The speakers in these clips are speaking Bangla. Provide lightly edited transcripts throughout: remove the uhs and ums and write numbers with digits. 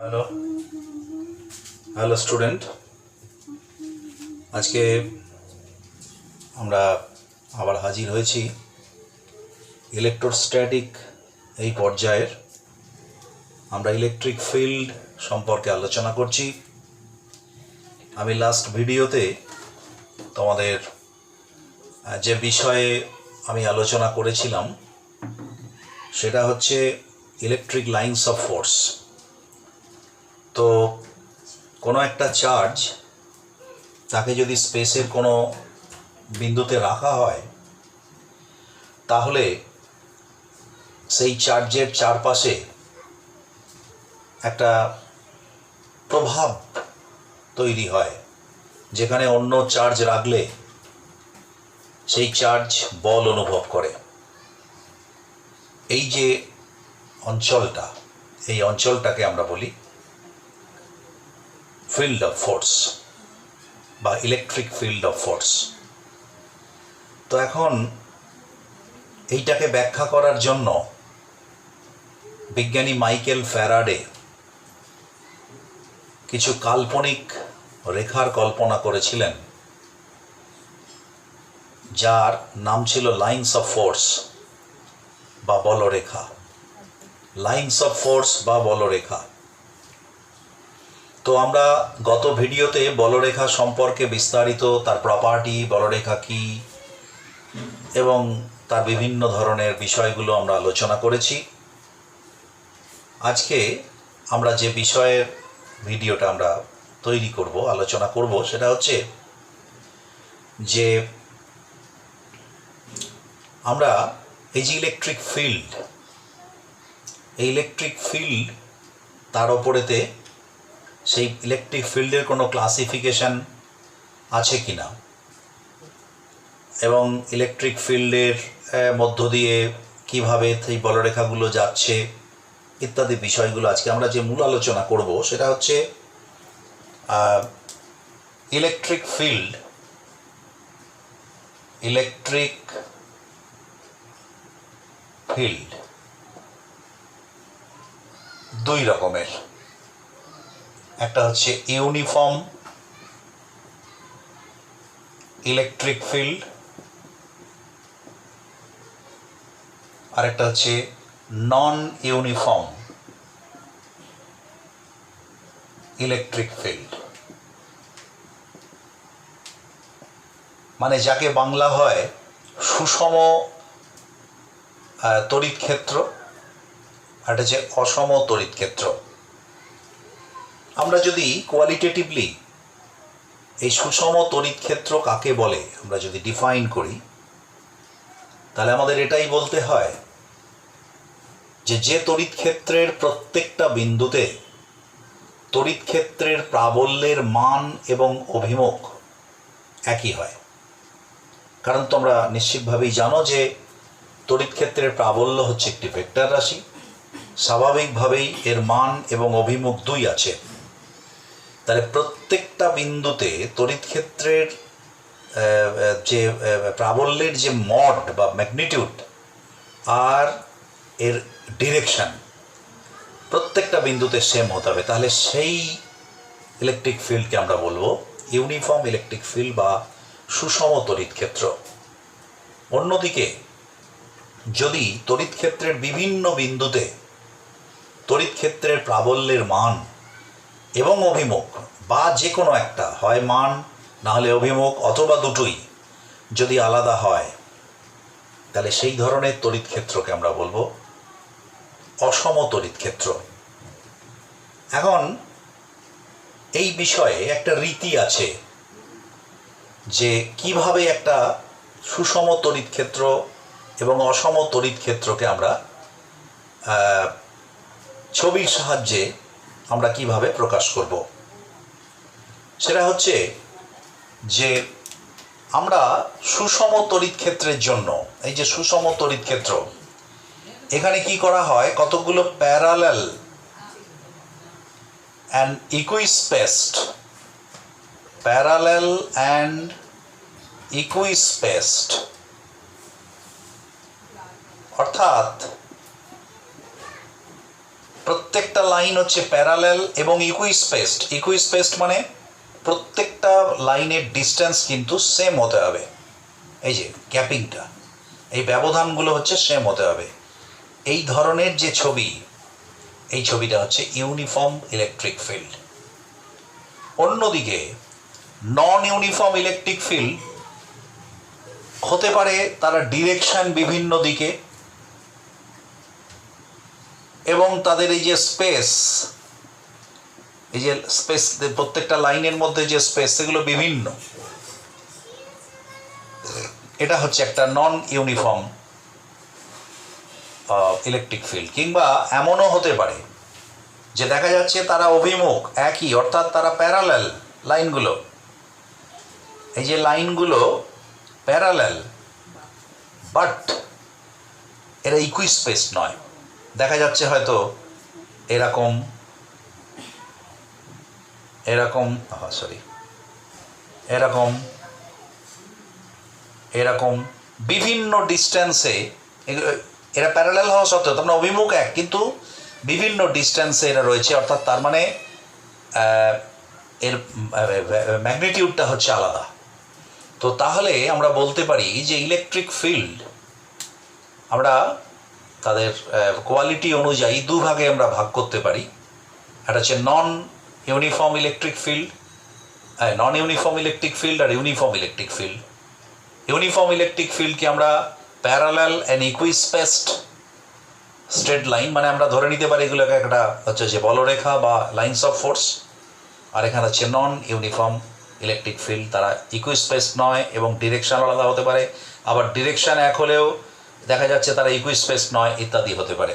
হ্যালো হ্যালো স্টুডেন্ট, আজকে আমরা আবার হাজির হয়েছি ইলেকট্রোস্ট্যাটিক এই পর্যায়ের। আমরা ইলেকট্রিক ফিল্ড সম্পর্কে আলোচনা করছি। আমি লাস্ট ভিডিওতে তোমাদের যে বিষয়ে আমি আলোচনা করেছিলাম সেটা হচ্ছে ইলেকট্রিক লাইনস অফ ফোর্স। তো কোনো একটা চার্জ তাকে যদি স্পেসের কোনো বিন্দুতে রাখা হয় তাহলে সেই চার্জের চারপাশে একটা প্রভাব তৈরি হয়, যেখানে অন্য চার্জ রাখলে সেই চার্জ বল অনুভব করে। এই যে অঞ্চলটা, এই অঞ্চলটাকে আমরা বলি ফিল্ড অফ ফোর্স বা ইলেকট্রিক ফিল্ড অফ ফোর্স। তো এখন এইটাকে ব্যাখ্যা করার জন্য বিজ্ঞানী মাইকেল ফ্যারাডে কিছু কাল্পনিক রেখার কল্পনা করেছিলেন, যার নাম ছিল লাইনস অফ ফোর্স বা বলরেখা। লাইনস অফ ফোর্স বা বলরেখা। তো আমরা গত ভিডিওতে বলরেখা সম্পর্কে বিস্তারিত, তার প্রপার্টি, বলরেখা কি এবং তার বিভিন্ন ধরনের বিষয়গুলো আমরা আলোচনা করেছি। আজকে আমরা যে বিষয়ের ভিডিওটা আমরা তৈরি করব, আলোচনা করব, সেটা হচ্ছে যে আমরা এই যে ইলেকট্রিক ফিল্ড, এই ইলেকট্রিক ফিল্ড তার ওপরেতে সেই ইলেকট্রিক ফিল্ডের কোনো ক্লাসিফিকেশন আছে কি না, এবং ইলেকট্রিক ফিল্ডের মধ্য দিয়ে কিভাবে সেই বলরেখাগুলো যাচ্ছে ইত্যাদি বিষয়গুলো আজকে আমরা যে মূল আলোচনা করব সেটা হচ্ছে ইলেকট্রিক ফিল্ড। ইলেকট্রিক ফিল্ড দুই রকমের, একটা হচ্ছে ইউনিফর্ম ইলেকট্রিক ফিল্ড, আর একটা হচ্ছে নন ইউনিফর্ম ইলেকট্রিক ফিল্ড। মানে যাকে বাংলা হয় সুষম তড়িৎ ক্ষেত্র, আর এটা হচ্ছে অসম তড়িৎ ক্ষেত্র। আমরা যদি কোয়ালিটেটিভলি এই সুষম তড়িৎ ক্ষেত্র কাকে বলে আমরা যদি ডিফাইন করি, তাহলে আমাদের এটাই বলতে হয় যে যে তড়িৎ ক্ষেত্রের প্রত্যেকটা বিন্দুতে তড়িৎ ক্ষেত্রের প্রাবল্যের মান এবং অভিমুখ একই হয়। কারণ তোমরা নিশ্চিতভাবেই জানো যে তড়িৎ ক্ষেত্রের প্রাবল্য হচ্ছে একটি ভেক্টর রাশি। স্বাভাবিকভাবেই এর মান এবং অভিমুখ দুই আছে। তাহলে প্রত্যেকটা বিন্দুতে তড়িৎ ক্ষেত্রের যে প্রাবল্যের যে মড বা ম্যাগনিটিউড আর এর ডিরেকশন প্রত্যেকটা বিন্দুতে সেম হতে হবে। তাহলে সেই ইলেকট্রিক ফিল্ডকে আমরা বলবো ইউনিফর্ম ইলেকট্রিক ফিল্ড বা সুষম তড়িৎ ক্ষেত্র। অন্যদিকে যদি তড়িৎ ক্ষেত্রের বিভিন্ন বিন্দুতে তড়িৎ ক্ষেত্রের প্রাবল্যের মান এবং অভিমুখ বা যে কোনো একটা, হয় মান না হলে অভিমুখ অথবা দুটোই যদি আলাদা হয়, তাহলে সেই ধরনের তড়িৎ ক্ষেত্রকে আমরা বলবো অসম তড়িৎ ক্ষেত্র। এখন এই বিষয়ে একটা রীতি আছে যে কিভাবে একটা সুষম তড়িৎ ক্ষেত্র এবং অসম তড়িৎ ক্ষেত্রকে আমরা ছবির সাহায্যে আমরা কিভাবে প্রকাশ করব। সেটা হচ্ছে যে আমরা সুষম তড়িৎ ক্ষেত্রের জন্য, এই যে সুষম তড়িৎ ক্ষেত্র, এখানে কি করা হয়, কতগুলো প্যারালাল অ্যান্ড ইকুইস্পেসড, অর্থাৎ প্রত্যেকটা লাইন হচ্ছে প্যারালেল এবং ইকুইস্পেসড। ইকুইস্পেসড মানে প্রত্যেকটা লাইনের ডিস্টেন্স কিন্তু সেম হতে হবে। এই যে গ্যাপিংটা, এই ব্যবধানগুলো হচ্ছে সেম হতে হবে। এই ধরনের যে ছবি, এই ছবিটা হচ্ছে ইউনিফর্ম ইলেকট্রিক ফিল্ড। অন্যদিকে নন ইউনিফর্ম ইলেকট্রিক ফিল্ড হতে পারে তারা ডিরেকশন বিভিন্ন দিকে, এবং তাদের এই যে স্পেস, এই যে স্পেস প্রত্যেকটা লাইনের মধ্যে যে স্পেস সেগুলো বিভিন্ন। এটা হচ্ছে একটা নন ইউনিফর্ম ইলেকট্রিক ফিল্ড। কিংবা এমনও হতে পারে যে দেখা যাচ্ছে তারা অভিমুখ একই, অর্থাৎ তারা প্যারালেল লাইনগুলো, এই যে লাইনগুলো প্যারালেল, বাট এরা ইকুইস্পেস নয়। দেখা যাচ্ছে হয়তো এরকম এরকম এরকম এরকম বিভিন্ন ডিস্টেন্সে এরা প্যারালেল হওয়া সত্ত্বেও, তার মানে অভিমুখ এক কিন্তু বিভিন্ন ডিস্টেন্সে এরা রয়েছে, অর্থাৎ তার মানে এর ম্যাগনিটিউডটা হচ্ছে আলাদা। তো তাহলে আমরা বলতে পারি যে ইলেকট্রিক ফিল্ড আমরা তাদের কোয়ালিটি অনুযায়ী দুভাগে আমরা ভাগ করতে পারি। একটা হচ্ছে non uniform electric field, non uniform electric field আর uniform electric field. Uniform electric ফিল্ডকে আমরা parallel and equispaced straight line, মানে আমরা ধরে নিতে পারি এগুলোকে একটা হচ্ছে যে বলরেখা বা লাইন্স অফ ফোর্স। আর এখানে হচ্ছে নন ইউনিফর্ম ইলেকট্রিক ফিল্ড, তারা ইকুইস্পেসড নয় এবং ডিরেকশন আলাদা হতে পারে, আবার ডিরেকশন এক হলেও দেখা যাচ্ছে তারা ইকুইস্পেসড নয়, ইত্যাদি হতে পারে।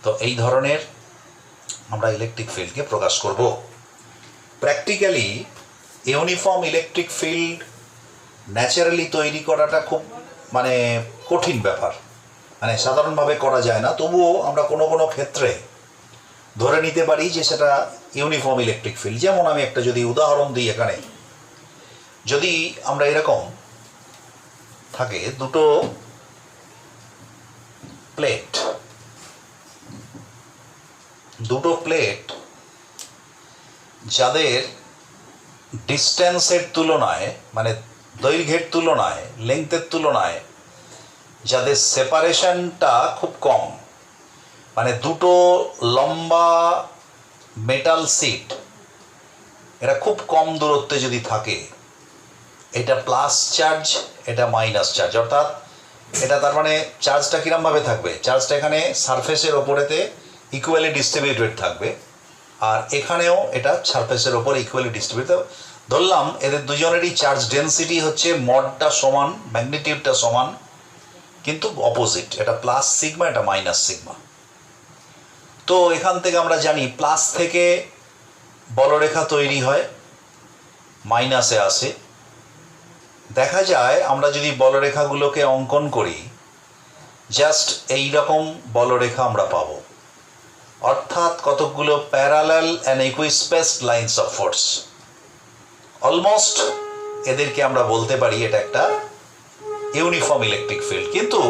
তো এই ধরনের আমরা ইলেকট্রিক ফিল্ডকে প্রকাশ করব। Practically uniform electric field naturally তৈরি করাটা খুব মানে কঠিন ব্যাপার, মানে সাধারণভাবে করা যায় না। তবুও আমরা কোনো কোনো ক্ষেত্রে ধরে নিতে পারি যে সেটা ইউনিফর্ম ইলেকট্রিক ফিল্ড। যেমন আমি একটা যদি উদাহরণ দিই, এখানে যদি আমরা এরকম থাকে দুটো প্লেট যাদের ডিস্টেন্সের তুলনায়, মানে দৈর্ঘ্যের তুলনায়, লেংথের তুলনায় যাদের সেপারেশনটা খুব কম, মানে দুটো লম্বা মেটাল সিট এরা খুব কম দূরত্বে যদি থাকে, এটা প্লাস চার্জ, এটা মাইনাস চার্জ, অর্থাৎ এটা তার মানে চার্জটা কীরমভাবে থাকবে, চার্জটা এখানে সারফেসের ওপরেতে ইকুয়ালি ডিস্ট্রিবিউটেড থাকবে, আর এখানেও এটা সারফেসের ওপর ইকুয়ালি ডিস্ট্রিবিউটেড। ধরলাম এদের দুজনেরই চার্জ ডেন্সিটি হচ্ছে মডটা সমান, ম্যাগনিটিউডটা সমান, কিন্তু অপোজিট, এটা প্লাস সিগমা, এটা মাইনাস সিগমা। তো এখান থেকে আমরা জানি প্লাস থেকে বলরেখা তৈরি হয়, মাইনাসে আসে। দেখা যায় আমরা যদি বলরেখাগুলোকে অঙ্কন করি, জাস্ট এই রকম বলরেখা আমরা পাব, অর্থাৎ কতকগুলো parallel and equispaced lines of force. Almost এদেরকে আমরা বলতে পারি এটা একটা ইউনিফর্ম ইলেকট্রিক ফিল্ড। কিন্তু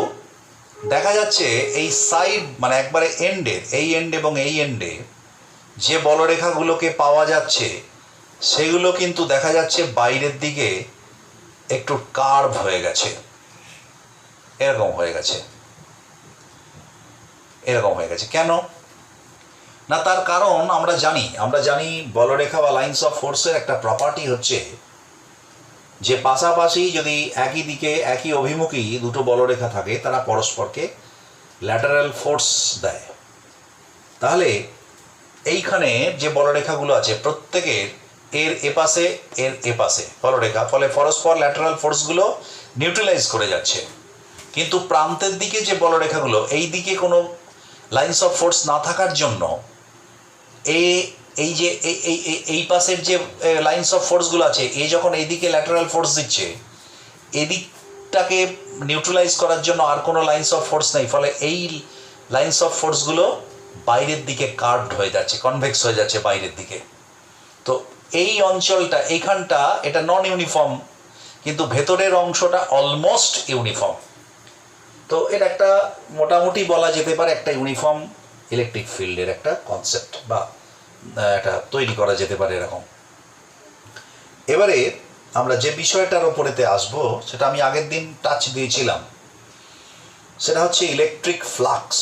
দেখা যাচ্ছে এই সাইড, মানে একবারে এন্ডের, এই এন্ড এবং এই এন্ডে যে বলরেখাগুলোকে পাওয়া যাচ্ছে সেগুলো কিন্তু দেখা যাচ্ছে বাইরের দিকে একটু কার্ভ হয়ে গেছে, এরকম হয়ে গেছে, এরকম হয়ে গেছে। কেন না, তার কারণ আমরা জানি বলরেখা বা লাইন্স অফ ফোর্সের একটা প্রপার্টি হচ্ছে যে পাশাপাশি যদি একই দিকে একই অভিমুখী দুটো বলরেখা থাকে, তারা পরস্পরকে ল্যাটারাল ফোর্স দেয়। তাহলে এইখানে যে বলরেখাগুলো আছে প্রত্যেকের এর এপাশে বলরেখা, ফলে পরস্পর ল্যাটারাল ফোর্সগুলো নিউট্রালাইজ করে যাচ্ছে। কিন্তু প্রান্তের দিকে যে বলরেখাগুলো, এই দিকে কোনো লাইন্স অফ ফোর্স না থাকার জন্য এই যে এই পাশের যে লাইন্স অফ ফোর্সগুলো আছে, এই যখন এইদিকে ল্যাটারাল ফোর্স দিচ্ছে, এদিকটাকে নিউট্রালাইজ করার জন্য আর কোনো লাইন্স অফ ফোর্স নেই, ফলে এই লাইন্স অফ ফোর্সগুলো বাইরের দিকে কার্ভড হয়ে যাচ্ছে, কনভেক্স হয়ে যাচ্ছে বাইরের দিকে। তো এই অঞ্চলটা, এইখানটা এটা নন ইউনিফর্ম, কিন্তু ভেতরের অংশটা অলমোস্ট ইউনিফর্ম। তো এটা একটা মোটামুটি বলা যেতে পারে একটা ইউনিফর্ম ইলেকট্রিক ফিল্ডের একটা কনসেপ্ট বা একটা তৈরি করা যেতে পারে এরকম। এবারে আমরা যে বিষয়টার ওপরেতে আসবো সেটা আমি আগের দিন টাচ দিয়েছিলাম, সেটা হচ্ছে ইলেকট্রিক ফ্লাক্স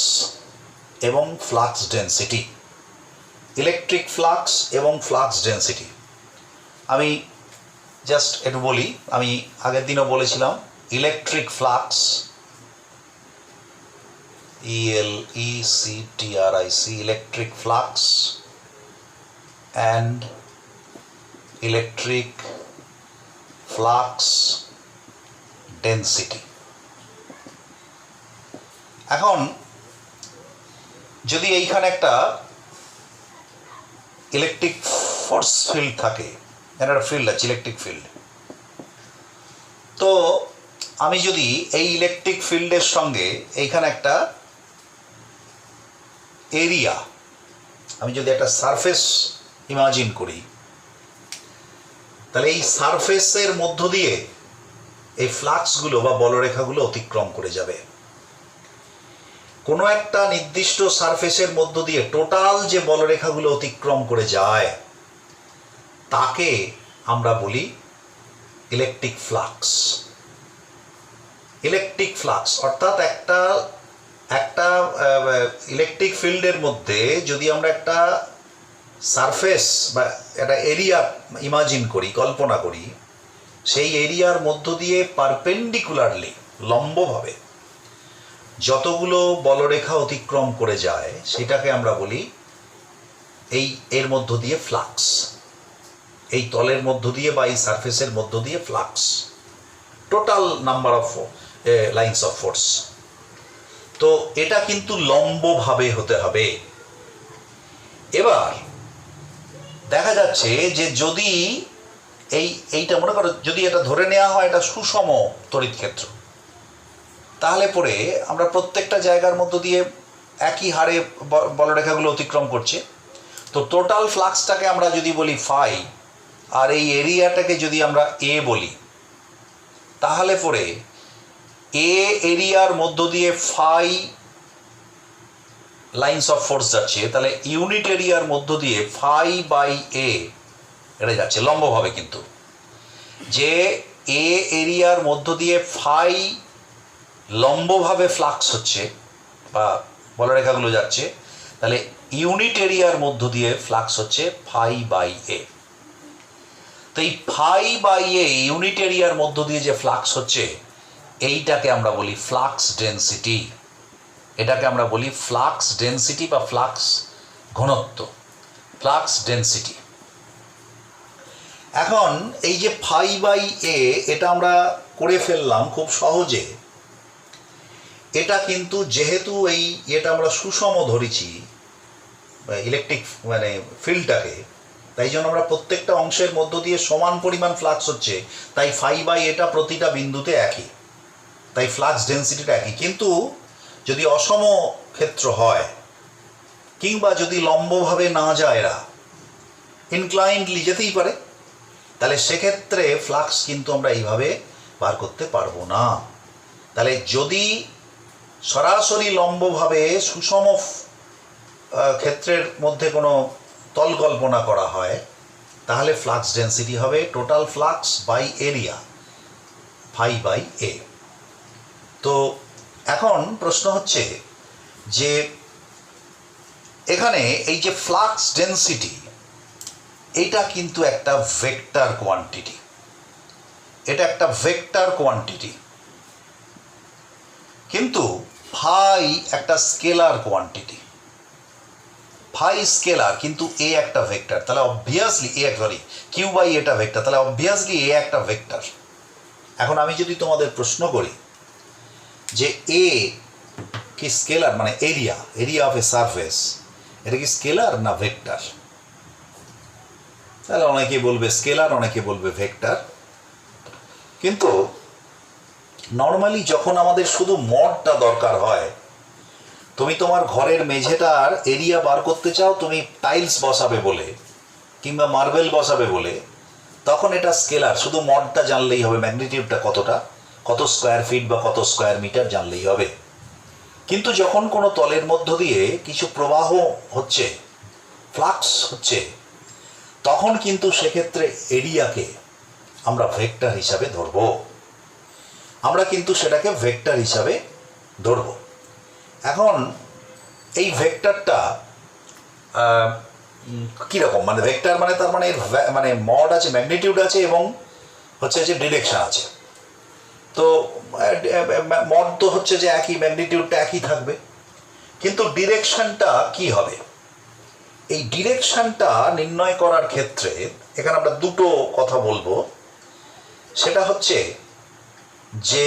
এবং ফ্লাক্স ডেন্সিটি। ইলেকট্রিক ফ্লাক্স এবং ফ্লাক্স ডেন্সিটি আমি জাস্ট একটু বলি। আমি আগের দিনও বলেছিলাম electric flux, ELECTRIC, electric flux and electric flux density. এখন যদি এইখানে একটা ইলেকট্রিক ফোর্স ফিল্ড থাকে, একটা ফিল্ড আছে ইলেকট্রিক ফিল্ড, তো আমি যদি এই ইলেকট্রিক ফিল্ডের সঙ্গে এইখানে একটা এরিয়া, আমি যদি একটা সারফেস ইমাজিন করি, তাহলে এই সারফেসের মধ্য দিয়ে এই ফ্লাক্সগুলো বা বলরেখাগুলো অতিক্রম করে যাবে। কোনো একটা নির্দিষ্ট সারফেসের মধ্য দিয়ে টোটাল যে বলরেখাগুলো অতিক্রম করে যায় তাকে আমরা বলি ইলেকট্রিক ফ্লাক্স। ইলেকট্রিক ফ্লাক্স অর্থাৎ একটা ইলেকট্রিক ফিল্ডের মধ্যে যদি আমরা একটা সারফেস বা একটা এরিয়া ইমাজিন করি, কল্পনা করি, সেই এরিয়ার মধ্য দিয়ে পারপেন্ডিকুলারলি, লম্বভাবে যতগুলো বলরেখা অতিক্রম করে যায় সেটাকে আমরা বলি এর মধ্য দিয়ে ফ্লাক্স। এই তলের মধ্য দিয়ে বা এই সারফেসের মধ্য দিয়ে flux, total number of lines of force. তো এটা কিন্তু লম্বভাবে হতে হবে। এবার দেখা যাচ্ছে যে যদি এইটা মনে করো, যদি এটা ধরে নেওয়া হয় এটা সুষম তড়িৎ ক্ষেত্র, তাহলে পরে আমরা প্রত্যেকটা জায়গার মধ্য দিয়ে একই হারে বলরেখাগুলো অতিক্রম করছে। তো টোটাল ফ্লাক্সটাকে আমরা যদি বলি ফাই, আর এই এরিয়াটাকে যদি আমরা এ বলি, তাহলে পরে এ এরিয়ার মধ্য দিয়ে ফাই লাইন্স অফ ফোর্স যাচ্ছে, তাহলে ইউনিট এরিয়ার মধ্য দিয়ে ফাই বাই এ এটা যাচ্ছে লম্বভাবে। কিন্তু যে এ এরিয়ার মধ্য দিয়ে ফাই লম্বভাবে ফ্লাক্স হচ্ছে বা বলরেখাগুলো যাচ্ছে, তাহলে ইউনিট এরিয়ার মধ্য দিয়ে ফ্লাক্স হচ্ছে ফাই বাই এ। তো এই ফাই বাই এ ইউনিট এরিয়ার মধ্য দিয়ে যে ফ্লাক্স হচ্ছে এইটাকে আমরা বলি ফ্লাক্স ডেন্সিটি। এটাকে আমরা বলি ফ্লাক্স ডেন্সিটি বা ফ্লাক্স ঘনত্ব, ফ্লাক্স ডেন্সিটি। এখন এই যে ফাই বাই এ এটা আমরা করে ফেললাম খুব সহজে। এটা কিন্তু যেহেতু এটা আমরা সুষম ধরেছি ইলেকট্রিক ফিল্ডটাকে, তাই জন্য আমরা প্রত্যেকটা অংশের মধ্য দিয়ে সমান পরিমাণ ফ্লাক্স হচ্ছে, তাই ফাই বাই এটা প্রতিটা বিন্দুতে একই, তাই ফ্লাক্স ডেন্সিটিটা একই। কিন্তু যদি অসম ক্ষেত্র হয় কিংবা যদি লম্বভাবে না যায়, এরা ইনক্লাইন্ডলি যেতেই পারে, তাহলে সেক্ষেত্রে ফ্লাক্স কিন্তু আমরা এইভাবে বার করতে পারবো না। তাহলে যদি সরাসরি লম্বভাবে সুষম ক্ষেত্রের মধ্যে কোনো তল কল্পনা করা হয়, তাহলে ফ্লাক্স ডেন্সিটি হবে total flux by area, phi by A. তো এখন প্রশ্ন হচ্ছে যে এখানে এই যে ফ্লাক্স ডেন্সিটি, এটা কিন্তু একটা ভেক্টর কোয়ান্টিটি। এটা একটা ভেক্টর কোয়ান্টিটি, কিন্তু ফাই একটা স্কেলার কোয়ান্টিটি। ফাই স্কেলার, কিন্তু এ একটা ভেক্টর, তাহলে অবভিয়াসলি কিউ বাই এটা ভেক্টর, তাহলে অবভিয়াসলি এ একটা ভেক্টর। এখন আমি যদি তোমাদের প্রশ্ন করি যে এ কি স্কেলার, মানে এরিয়া অফ এ সারফেস, এটা কি স্কেলার না ভেক্টর, তাহলে অনেকে বলবে স্কেলার, অনেকে বলবে ভেক্টর। কিন্তু নর্মালি যখন আমাদের শুধু মডটা দরকার হয়, তুমি তোমার ঘরের মেঝেটার এরিয়া বার করতে চাও, তুমি টাইলস বসাবে বলে কিংবা মার্বেল বসাবে বলে, তখন এটা স্কেলার, শুধু মডটা জানলেই হবে, ম্যাগনিটিউডটা কতটা, কত স্কোয়ার ফিট বা কত স্কোয়ার মিটার জানলেই হবে। কিন্তু যখন কোনো তলের মধ্য দিয়ে কিছু প্রবাহ হচ্ছে, ফ্লাক্স হচ্ছে, তখন কিন্তু সেক্ষেত্রে এরিয়াকে আমরা ভেক্টর হিসাবে ধরব। আমরা কিন্তু সেটাকে ভেক্টর হিসাবে ধরব। এখন এই ভেক্টরটা কীরকম, মানে ভেক্টর মানে তার মানে মানে মড আছে, ম্যাগনিটিউড আছে এবং হচ্ছে যে ডিরেকশন আছে। তো মড তো হচ্ছে যে একই, ম্যাগনিটিউডটা একই থাকবে, কিন্তু ডিরেকশনটা কি হবে? এই ডিরেকশনটা নির্ণয় করার ক্ষেত্রে এখানে আমরা দুটো কথা বলবো। সেটা হচ্ছে যে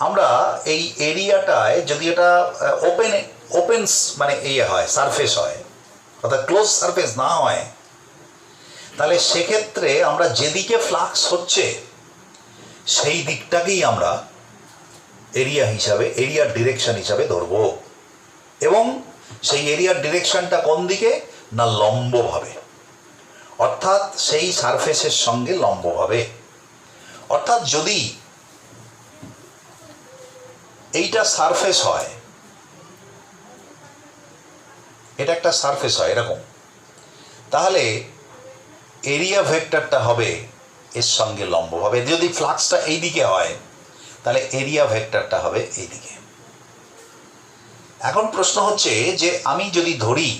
আমরা এই এরিয়াটায় যদি এটা ওপেন মানে হয়, সারফেস হয়, অর্থাৎ ক্লোজ সারফেস না হয়, তাহলে সেক্ষেত্রে আমরা যেদিকে ফ্লাক্স হচ্ছে সেই দিকটাকেই আমরা এরিয়ার ডিরেকশন হিসাবে ধরব। এবং সেই এরিয়ার ডিরেকশনটা কোন দিকে? না লম্বভাবে, অর্থাৎ সেই সারফেসের সঙ্গে লম্বভাবে। অর্থাৎ যদি এইটা সারফেস হয়, এটা একটা সারফেস হয় এরকম, তাহলে এরিয়া ভেক্টরটা হবে এর সঙ্গে লম্বভাবে। যদি ফ্লাক্সটা এই দিকে হয় তাহলে এরিয়া ভেক্টরটা হবে এই দিকে। এখন প্রশ্ন হচ্ছে যে আমি যদি ধরি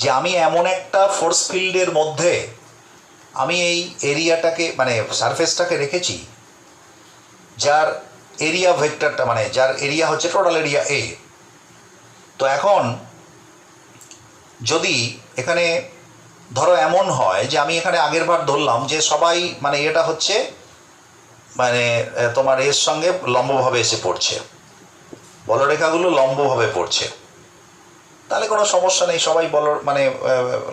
যে আমি এমন একটা ফোর্স ফিল্ডের মধ্যে আমি এই এরিয়াটাকে মানে সারফেসটাকে রেখেছি, যার এরিয়া ভেক্টরটা মানে যার এরিয়া হচ্ছে টোটাল এরিয়া এ। তো এখন যদি এখানে ধরো এমন হয় যে আমি এখানে আগের বার ধরলাম যে সবাই মানে এটা হচ্ছে মানে তোমার এর সঙ্গে লম্বভাবে এসে পড়ছে, বলরেখাগুলো লম্বভাবে পড়ছে, তাহলে কোনো সমস্যা নেই, সবাই মানে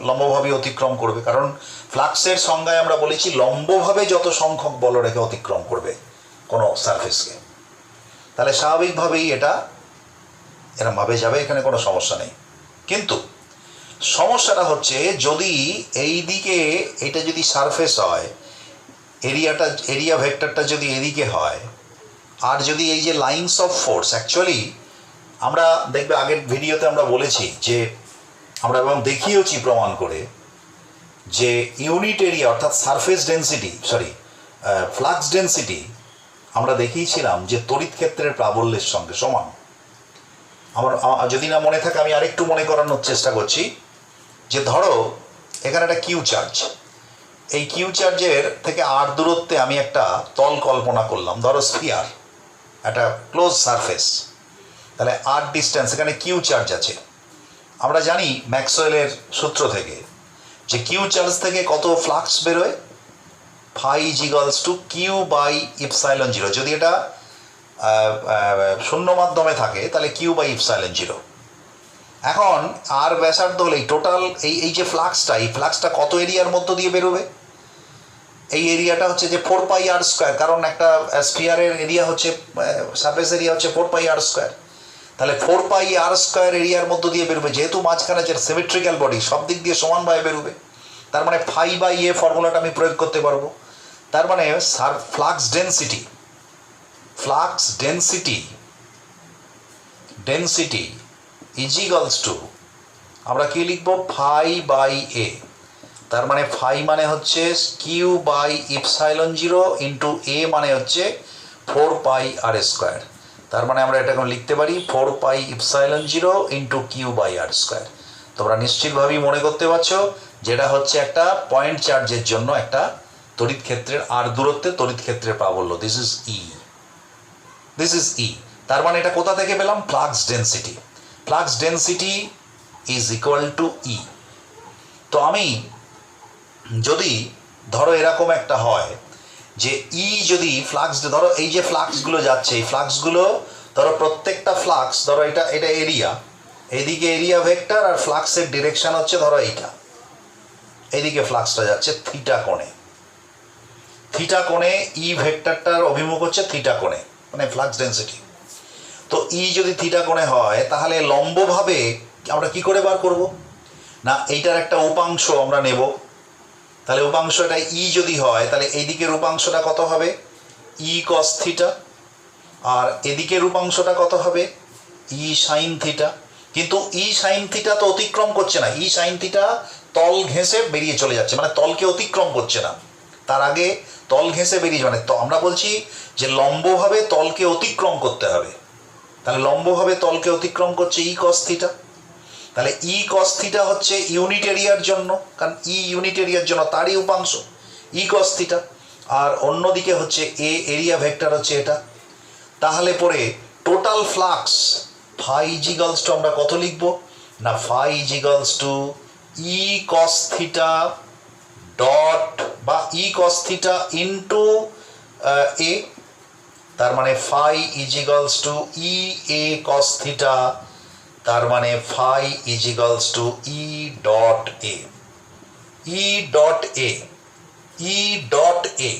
লম্বভাবে অতিক্রম করবে। কারণ ফ্লাক্সের সংজ্ঞায় আমরা বলেছি লম্বভাবে যত সংখ্যক বলরেখা অতিক্রম করবে কোনো সারফেসকে, তাহলে স্বাভাবিকভাবেই এটা এরমভাবে যাবে, এখানে কোনো সমস্যা নেই। কিন্তু সমস্যাটা হচ্ছে যদি এই দিকে এটা যদি সারফেস হয়, এরিয়া ভেক্টরটা যদি এদিকে হয়, আর যদি এই যে লাইনস অফ ফোর্স, অ্যাকচুয়ালি আমরা দেখবে আগের ভিডিওতে আমরা বলেছি যে আমরা এবং দেখিয়েছি প্রমাণ করে যে ইউনিট এরিয়া অর্থাৎ সারফেস ডেন্সিটি ফ্লাক্স ডেন্সিটি আমরা দেখিয়েছিলাম যে তড়িৎ ক্ষেত্রের প্রাবল্যের সঙ্গে সমান। আমার যদি না মনে থাকে আমি আরেকটু মনে করানোর চেষ্টা করছি যে ধরো এখানে একটা কিউ চার্জ, এই কিউ চার্জের থেকে আর দূরত্বে আমি একটা তল কল্পনা করলাম, ধরো স্ফিয়ার, একটা ক্লোজ সারফেস, তাহলে আর ডিস্টেন্স, এখানে কিউ চার্জ আছে। আমরা জানি ম্যাক্সওয়েলের সূত্র থেকে যে কিউ চার্জ থেকে কত ফ্লাক্স বেরোয়, phi is equals to Q by epsilon zero. যদি এটা শূন্য মাধ্যমে থাকে তাহলে কিউ বাই ইপসাইলন জিরো। এখন আর ব্যাসার্ধ হলে টোটাল এই যে ফ্লাক্সটা, এই ফ্লাক্সটা কত এরিয়ার মধ্য দিয়ে বেরোবে? এই এরিয়াটা হচ্ছে যে 4 পাই আর স্কোয়ার, কারণ একটা স্ফিয়ারের এরিয়া হচ্ছে, সারফেস এরিয়া হচ্ছে 4 পাই আর স্কোয়ার, তাহলে 4 পাই আর স্কোয়ার এরিয়ার মধ্য দিয়ে বেরোবে। যেহেতু মাঝখানে যে সিমেট্রিক্যাল বডি, সব দিক দিয়ে সমানভাবে বেরোবে, তার মানে ফাই বাই এ ফর্মুলাটা আমি প্রয়োগ করতে পারবো। তার মানে flux density is equals to, আমরা কি লিখবো, ফাই বাই এ। তার মানে ফাই মানে হচ্ছে Q by epsilon zero into A মানে হচ্ছে 4 পাই আর স্কোয়ার। তার মানে আমরা এটা এখন লিখতে পারি 4 pi epsilon zero into Q by R square. তোমরা নিশ্চিতভাবেই মনে করতে পারছো যেটা হচ্ছে একটা পয়েন্ট চার্জের জন্য একটা তড়িৎ ক্ষেত্রের আর দূরত্বে তড়িৎ ক্ষেত্রের প্রাবল্য। দিস ইজ ই। তার মানে এটা কোথা থেকে পেলাম? Flux density is equal to E. তো আমি যদি ধরো এরকম একটা হয় যে ই যদি ফ্লাক্স, ধরো এই যে ফ্লাক্সগুলো যাচ্ছে, এই ফ্লাক্সগুলো ধরো প্রত্যেকটা ফ্লাক্স, ধরো এটা এরিয়া, এইদিকে এরিয়া ভেক্টর, আর ফ্লাক্সের ডিরেকশন হচ্ছে ধরো এইদিকে ফ্লাক্সটা যাচ্ছে থিটা কোণে, ই ভেক্টরটার অভিমুখ হচ্ছে থিটা কোণে, মানে ফ্লাক্স ডেন্সিটি। তো ই যদি থিটা কোণে হয় তাহলে লম্বভাবে আমরা কি করে বার করব? না এইটার একটা উপাংশ আমরা নেব, তাহলে উপাংশটা ই যদি হয় তাহলে এই দিকের উপাংশটা কত হবে? ই কস থিটা। আর এদিকের উপাংশটা কত হবে ই সাইন থিটা। কিন্তু ই সাইন থিটা তো অতিক্রম করছে না, ই সাইন থিটা তল ঘেঁষে বেরিয়ে চলে যাচ্ছে, মানে তলকে অতিক্রম করছে না, তার আগে তল ঘেঁষে বেরিয়ে মানে তো আমরা বলছি যে লম্বভাবে তলকে অতিক্রম করতে হবে, তাহলে লম্বভাবে তলকে অতিক্রম করছে ই কস থিটা। তাহলে ই কস থিটা হচ্ছে ইউনিট এরিয়ার জন্য, কারণ ই ইউনিট এরিয়ার জন্য তারই উপাংশ ই কস থিটা, আর অন্যদিকে হচ্ছে এ এরিয়া ভেক্টর হচ্ছে এটা। তাহলে পরে total flux phi is equals to আমরা কত লিখব না phi is equals to E cos theta dot বা E cos theta into A, তার মানে phi is equals to E A cos theta, তার মানে phi is equals to E dot A, E dot A, E dot A.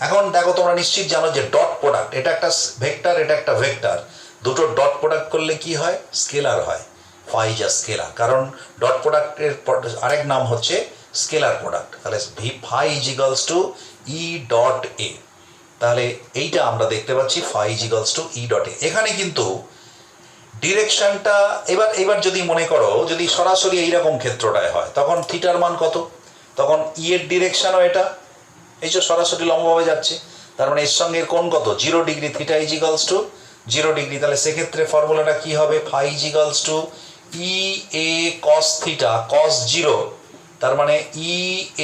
এখন দেখো তোমরা নিশ্চিত জানো যে ডট প্রোডাক্ট, এটা একটা ভেক্টর, এটা একটা ভেক্টর, দুটো ডট প্রোডাক্ট করলে কি হয় স্কেলার হয়, ফাই যা স্কেলার, কারণ ডট প্রোডাক্টের আরেক নাম হচ্ছে স্কেলার প্রোডাক্ট। তাহলে V phi is equals to E dot A, তাহলে এইটা আমরা দেখতে পাচ্ছি phi is equals to E dot A. এখানে কিন্তু ডিরেকশনটা এবার যদি মনে করো যদি সরাসরি এইরকম ক্ষেত্রটায় হয় তখন থিটার মান কত, তখন ই এর ডিরেকশনও এটা, এই যে সরাসরি লম্বভাবে যাচ্ছে, তার মানে এর সঙ্গে কোণ কত 0 degree, theta is equals to 0 degree. তাহলে সেক্ষেত্রে ফর্মুলাটা কি হবে phi is equals to E A cos theta cos 0, তার মানে E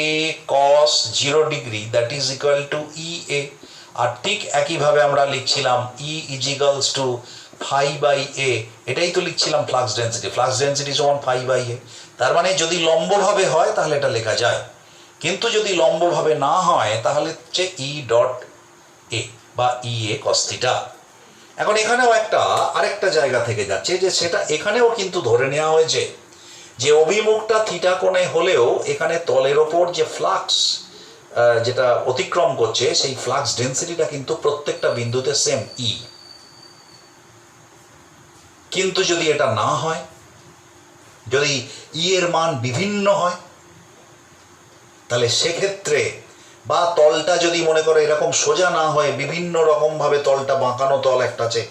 A cos 0 degree that is equal to E A. আর ঠিক একইভাবে আমরা লিখছিলাম E is equals to phi by A, এটাই তো লিখছিলাম ফ্লাক্স ডেন্সিটি সমান ফাই বাই এ। তার মানে যদি লম্বভাবে হয় তাহলে এটা লেখা যায়, কিন্তু যদি লম্বভাবে না হয় তাহলে হচ্ছে ই ডট এ বা ই এ কস থিটা। এখন এখানেও আরেকটা জায়গা থেকে যাচ্ছে যে সেটা এখানেও কিন্তু ধরে নেওয়া হয়েছে যে অভিমুখটা থিটা কোণে হলেও এখানে তলের ওপর যে ফ্লাক্স যেটা অতিক্রম করছে সেই ফ্লাক্স ডেন্সিটিটা কিন্তু প্রত্যেকটা বিন্দুতে সেম ই। কিন্তু যদি এটা না হয়, যদি ই এর মান বিভিন্ন হয়, তাহলে সেক্ষেত্রে বা তলটা যদি মনে করো এরকম সোজা না হয়ে বিভিন্ন রকমভাবে তলটা বাঁকানো তল একটা আছে,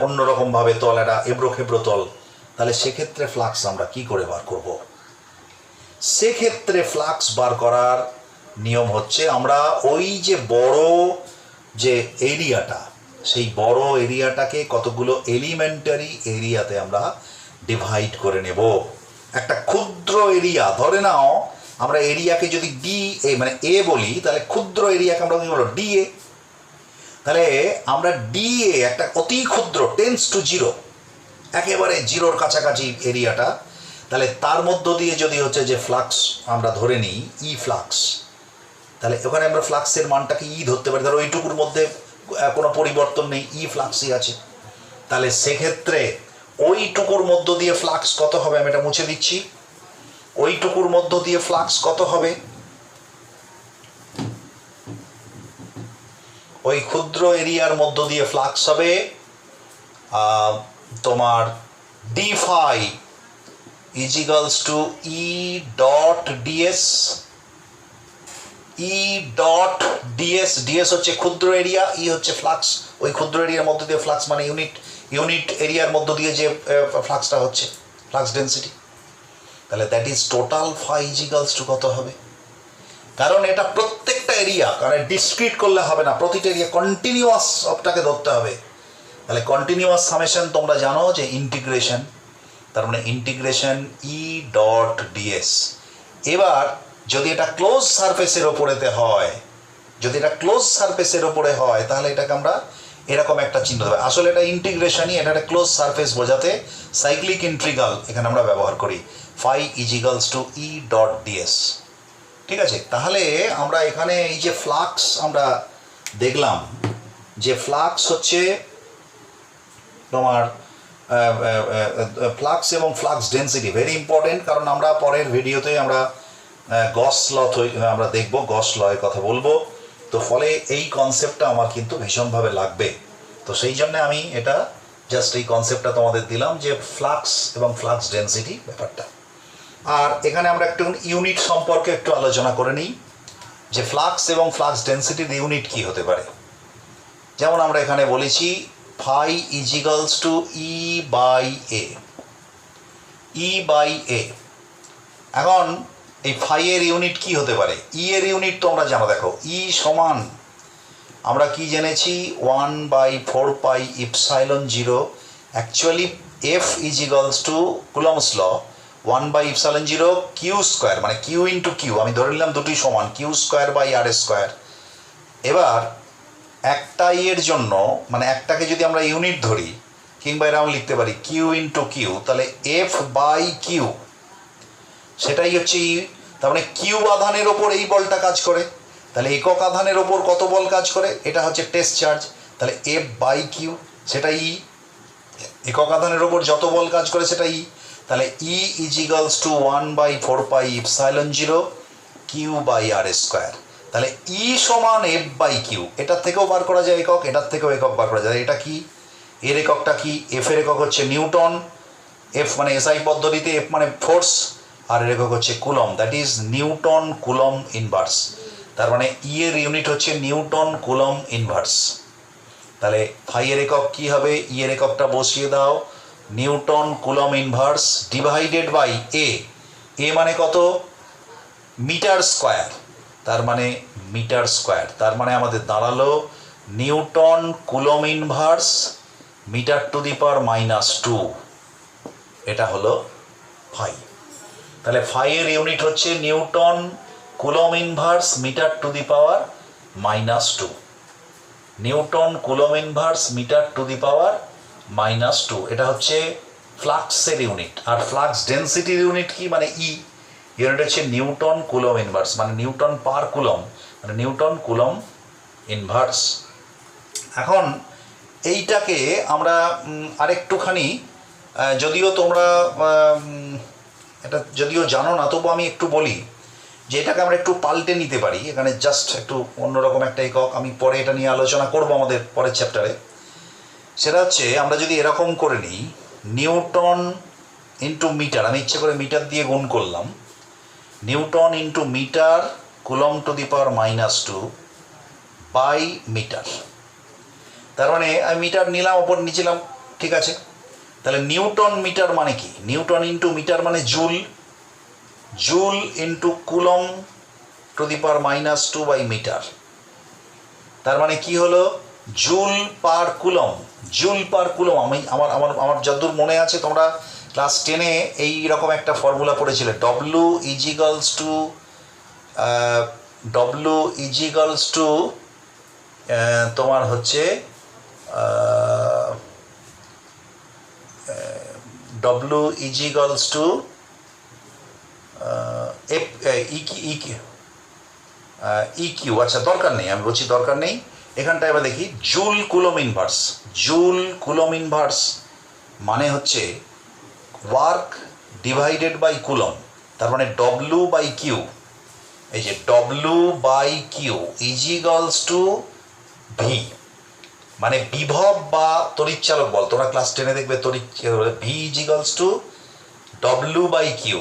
অন্যরকমভাবে তল একটা এবড়ো খেবড়ো তল, তাহলে সেক্ষেত্রে ফ্লাক্স আমরা কি করে বার করব? সেক্ষেত্রে ফ্লাক্স বার করার নিয়ম হচ্ছে আমরা ওই যে বড় যে এরিয়াটা, সেই বড় এরিয়াটাকে কতগুলো এলিমেন্টারি এরিয়াতে আমরা ডিভাইড করে নেব। একটা ক্ষুদ্র এরিয়া ধরে নাও, আমরা এরিয়াকে যদি ডি এ মানে এ বলি, তাহলে ক্ষুদ্র এরিয়াকে আমরা কি বলবো ডি এ। তাহলে আমরা ডি এ একটা অতি ক্ষুদ্র টেন্স টু 0, একেবারে 0-র কাছাকাছি এরিয়াটা, তাহলে তার মধ্য দিয়ে যদি হচ্ছে যে ফ্লাক্স আমরা ধরে নিই ই ফ্লাক্স, তাহলে ওখানে আমরা ফ্লাক্সের মানটাকে ই ধরতে পারি, ধরো ওইটুকুর মধ্যে কোনো পরিবর্তন নেই, ই ফ্লাক্সই আছে। তাহলে সেক্ষেত্রে ওইটুকুর মধ্য দিয়ে ফ্লাক্স কত হবে, আমি এটা মুছে দিচ্ছি, ওইটুকুর মধ্য দিয়ে ফ্লাক্স কত হবে, ওই ক্ষুদ্র এরিয়ার মধ্য দিয়ে ফ্লাক্স হবে তোমার D phi is equals to E dot DS, E dot DS, DS হচ্ছে ক্ষুদ্র এরিয়া, ই হচ্ছে ফ্লাক্স, ওই ক্ষুদ্র এরিয়ার মধ্য দিয়ে ফ্লাক্স মানে ইউনিট এরিয়ার মধ্য দিয়ে যে ফ্লাক্সটা হচ্ছে ফ্লাক্স ডেন্সিটি। তাহলে that is total phi is equals to কত হবে, কারণ এটা প্রত্যেকটা এরিয়া, কারণ ডিসক্রিট করলে হবে না, প্রতিটা এরিয়া কন্টিনিউয়াস সবটাকে ধরতে হবে। তাহলে কন্টিনিউয়াস সামেশন তোমরা জানো যে ইন্টিগ্রেশন, তার মানে ইন্টিগ্রেশন ই ডট ডিএস। এবার যদি এটা ক্লোজ সারফেসের ওপরেতে হয়, যদি এটা ক্লোজ সারফেসের ওপরে হয় তাহলে এটাকে আমরা এরকম একটা চিহ্ন দেবো, আসলে এটা ইন্টিগ্রেশনই, এটা একটা ক্লোজ সারফেস বোঝাতে সাইক্লিক ইন্টিগ্রাল এখানে আমরা ব্যবহার করি, phi is equals to E dot DS. ঠিক আছে, তাহলে আমরা এখানে এই যে ফ্লাক্স আমরা দেখলাম যে ফ্লাক্স হচ্ছে তোমার ফ্লাক্স এবং ফ্লাক্স ডেন্সিটি ভেরি ইম্পর্টেন্ট, কারণ আমরা পরের ভিডিওতে আমরা গস ল আমরা দেখব, গস লয়ের কথা বলবো, তো ফলে এই কনসেপ্টটা আমার কিন্তু ভীষণভাবে লাগবে। তো সেই জন্য আমি এটা জাস্ট এই কনসেপ্টটা তোমাদের দিলাম যে ফ্লাক্স এবং ফ্লাক্স ডেন্সিটি ব্যাপারটা। আর এখানে আমরা একটু ইউনিট সম্পর্কে একটু আলোচনা করে নিই যে ফ্লাক্স এবং ফ্লাক্স ডেন্সিটির ইউনিট কি হতে পারে। যেমন আমরা এখানে বলেছি phi is equals to E by A, E by A. এখন এই ফাই এর ইউনিট কি হতে পারে? ই এর ইউনিট তোমরা জানো, দেখো ই সমান আমরা কি জেনেছি 1/4 epsilon 0। Actually F is equals to coulomb's law 1/ε0 Q square, মানে কিউ ইন্টু কিউ, আমি ধরে নিলাম দুটি সমান, Q square by R square. এবার একটা এর জন্য মানে একটাকে যদি আমরা ইউনিট ধরি, কিংবা এরকম লিখতে পারি কিউ ইন্টু কিউ, তাহলে এফ বাই কিউ সেটাই হচ্ছে ই। তার মানে কিউ আধানের ওপর এই বলটা কাজ করে, তাহলে একক আধানের ওপর কত বল কাজ করে? এটা হচ্ছে টেস্ট চার্জ, তাহলে এফ বাই কিউ সেটা ই। একক আধানের ওপর যত বল কাজ করে সেটা ই। তাহলে E is equals to 1/4 epsilon 0 Q by R square. তাহলে ই সমান এফ বাই কিউ। এটার থেকেও বার করা যায় একক, এটার থেকেও একক বার করা যায়। এটা কি? এর এককটা কি? এফ এর একক হচ্ছে নিউটন, এফ মানে এসআই পদ্ধতিতে এফ মানে ফোর্স, আর এর একক হচ্ছে coulomb, that is newton coulomb inverse. তার মানে ই এর ইউনিট হচ্ছে নিউটন কুলম ইনভার্স। তাহলে ফাই এর একক কি হবে? ই এর এককটা বসিয়ে দাও, newton coulomb inverse divided by A. A মানে কত? মিটার স্কোয়ার, তার মানে মিটার স্কোয়ার। তার মানে আমাদের দাঁড়ালো newton coulomb inverse metre to the power -2। এটা হলো ফাই। তাহলে ফাই এর ইউনিট হচ্ছে newton coulomb inverse metre to the power -2। Newton coulomb inverse metre to the power -2। এটা হচ্ছে ফ্লাক্সের ইউনিট। আর ফ্লাক্স ডেন্সিটির ইউনিট কি? মানে ই। ইউনিট হচ্ছে নিউটন কুলম ইনভার্স, মানে নিউটন পার কুলম, মানে নিউটন কুলম ইনভার্স। এখন এইটাকে আমরা আরেকটুখানি, যদিও তোমরা এটা যদিও জানো না, তবু আমি একটু বলি যে এটাকে আমরা একটু পাল্টে নিতে পারি। এখানে জাস্ট একটু অন্যরকম একটা একক, আমি পরে এটা নিয়ে আলোচনা করব আমাদের পরের চ্যাপ্টারে। সেটা হচ্ছে আমরা যদি এরকম করে নিই, নিউটন ইন্টু মিটার, আমি ইচ্ছে করে মিটার দিয়ে গুণ করলাম, newton into meter coulomb to the power -2 by meter. তার মানে আমি মিটার নিলাম, ওপর নিচেলাম, ঠিক আছে। তাহলে নিউটন মিটার মানে কি? নিউটন ইন্টু মিটার মানে joule, joule into coulomb to the power -2 by meter. তার মানে কি হলো? Joule per coulomb, joule per coulomb. আমি আমার যতদূর মনে আছে, তোমরা ক্লাস 10-এ এইরকম একটা ফর্মুলা পড়েছিলে, ডব্লু ইজ ইজিক্যালস টু তোমার হচ্ছে W equals to F E Q. আচ্ছা, দরকার নেই, আমি বলছি দরকার নেই। এখানটায় এবার দেখি joule coulomb inverse. Joule coulomb inverse মানে হচ্ছে ওয়ার্ক ডিভাইডেড বাই কুলম। তার মানে ডব্লু বাই কিউ, এই যে W by Q is equals to V, মানে বিভব বা তড়িৎচালক বল। তোমরা ক্লাস 10-এ দেখবে V is equals to W by Q.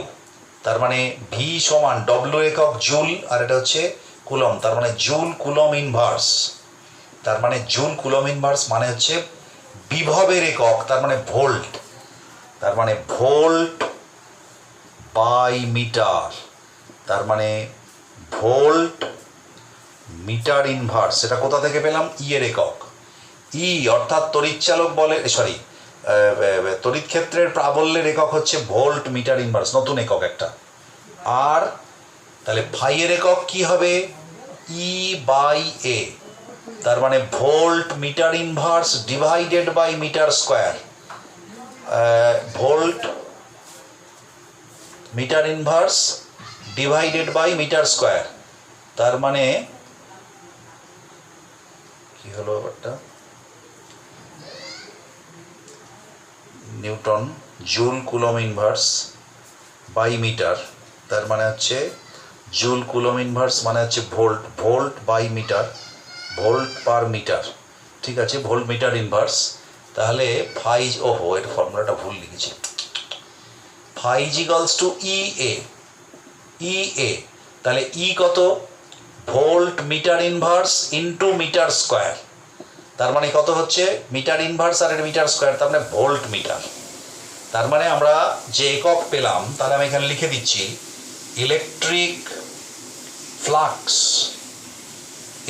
তার মানে ভি সমান ডব্লু একক জুল, আর এটা হচ্ছে কুলম, তার মানে জুল কুলম ইনভার্স। তার মানে জুল কুলম ইনভার্স মানে হচ্ছে বিভবের একক, তার মানে ভোল্ট। তার মানে ভোল্ট বাই মিটার, তার মানে ভোল্ট মিটার ইনভার্স। এটা কোথা থেকে পেলাম? ই এর একক। ই অর্থাৎ তড়িৎচালক বলে, সরি, তড়িৎ ক্ষেত্রের প্রাবল্যের একক হচ্ছে ভোল্ট মিটার ইনভার্স, নতুন একক একটা। আর তাহলে ফাই এর একক কি হবে? E by A. তার মানে volt meter inverse divided by meter square, volt meter inverse divided by meter square. তার মানে কি হলো ব্যাপারটা? Newton joule coulomb inverse by meter, তার মানে হচ্ছে জুল কুলম ইনভার্স মানে হচ্ছে volt, volt by meter, volt per meter, ঠিক আছে, ভোল্ট মিটার ইনভার্স। তাহলে ফাই, ওহো এর ফর্মুলাটা ভুল লিখেছি, ফাই ইজিক্যালস টু ই এ, ই এ। তাহলে ই কত? Volt meter inverse into meter square. তার মানে কত হচ্ছে মিটার ইনভার্স আর মিটার স্কোয়ার, তার মানে ভোল্ট মিটার। তার মানে আমরা যে একক পেলাম, তাহলে আমি এখানে লিখে দিচ্ছি ইলেকট্রিক ফ্লাক্স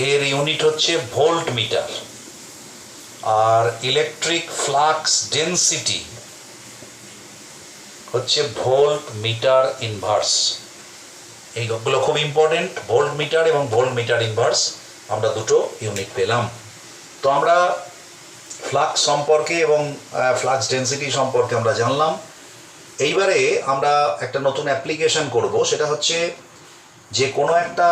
এর ইউনিট হচ্ছে ভোল্ট মিটার, আর ইলেকট্রিক ফ্লাক্স ডেন্সিটি হচ্ছে ভোল্ট মিটার ইনভার্স। এইগুলো খুব ইম্পর্টেন্ট, ভোল্ট মিটার এবং ভোল্ট মিটার ইনভার্স, আমরা দুটো ইউনিট পেলাম। তো আমরা ফ্লাক্স সম্পর্কে এবং ফ্লাক্স ডেন্সিটি সম্পর্কে আমরা জানলাম। এইবারে আমরা একটা নতুন অ্যাপ্লিকেশন করব, সেটা হচ্ছে যে কোনো একটা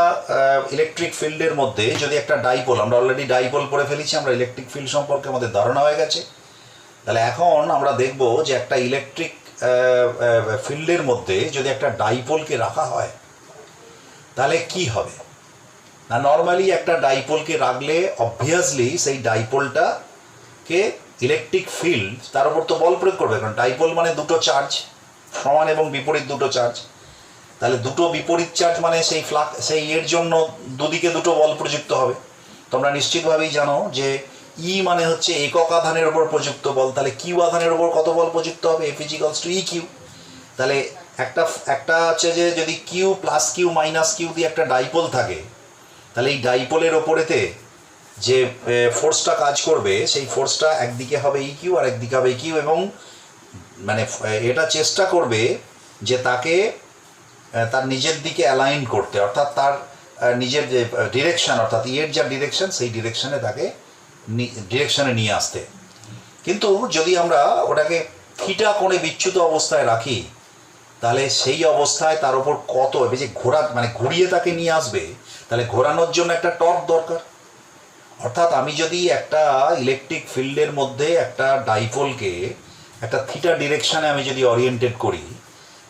ইলেকট্রিক ফিল্ডের মধ্যে যদি একটা ডাইপোল, আমরা অলরেডি ডাইপোল পড়ে ফেলেছি, আমরা ইলেকট্রিক ফিল্ড সম্পর্কে আমাদের ধারণা হয়ে গেছে। তাহলে এখন আমরা দেখব যে একটা ইলেকট্রিক ফিল্ডের মধ্যে যদি একটা ডাইপোলকে রাখা হয় তাহলে কি হবে না। নর্মালি একটা ডাইপোলকে রাখলে অবভিয়াসলি সেই ডাইপোলটাকে ইলেকট্রিক ফিল্ড তার উপর তো বল প্রয়োগ করবে, কারণ ডাইপোল মানে দুটো চার্জ, সমান এবং বিপরীত দুটো চার্জ। তাহলে দুটো বিপরীত চার্জ মানে সেই এর জন্য দুদিকে দুটো বল প্রযুক্ত হবে। তোমরা নিশ্চিতভাবেই জানো যে ই মানে হচ্ছে একক আধানের উপর প্রযুক্ত বল, তাহলে কিউ আধানের উপর কত বল প্রযুক্ত হবে, F is equals to E Q. তাহলে একটা হচ্ছে যে যদি Q plus Q minus Q দিয়ে একটা ডাইপোল থাকে, তাহলে এই ডাইপোলের ওপরেতে যে ফোর্সটা কাজ করবে সেই ফোর্সটা একদিকে হবে ই কিউ আর একদিকে হবে কিউ, এবং মানে এটা চেষ্টা করবে যে তাকে তার নিজের দিকে অ্যালাইন করতে, অর্থাৎ তার নিজের যে ডিরেকশন, অর্থাৎ ইয়ের যা ডিরেকশন সেই ডিরেকশনে তাকে ডিরেকশনে নিয়ে আসতে। কিন্তু যদি আমরা ওটাকে থিটা কোণে বিচ্যুত অবস্থায় রাখি, তাহলে সেই অবস্থায় তার উপর কত যে মানে ঘুরিয়ে তাকে নিয়ে আসবে, তাহলে ঘোরানোর জন্য একটা টর্ক দরকার। অর্থাৎ আমি যদি একটা ইলেকট্রিক ফিল্ডের মধ্যে একটা ডাইপোলকে একটা থিটা ডিরেকশনে আমি যদি ওরিয়েন্টেড করি,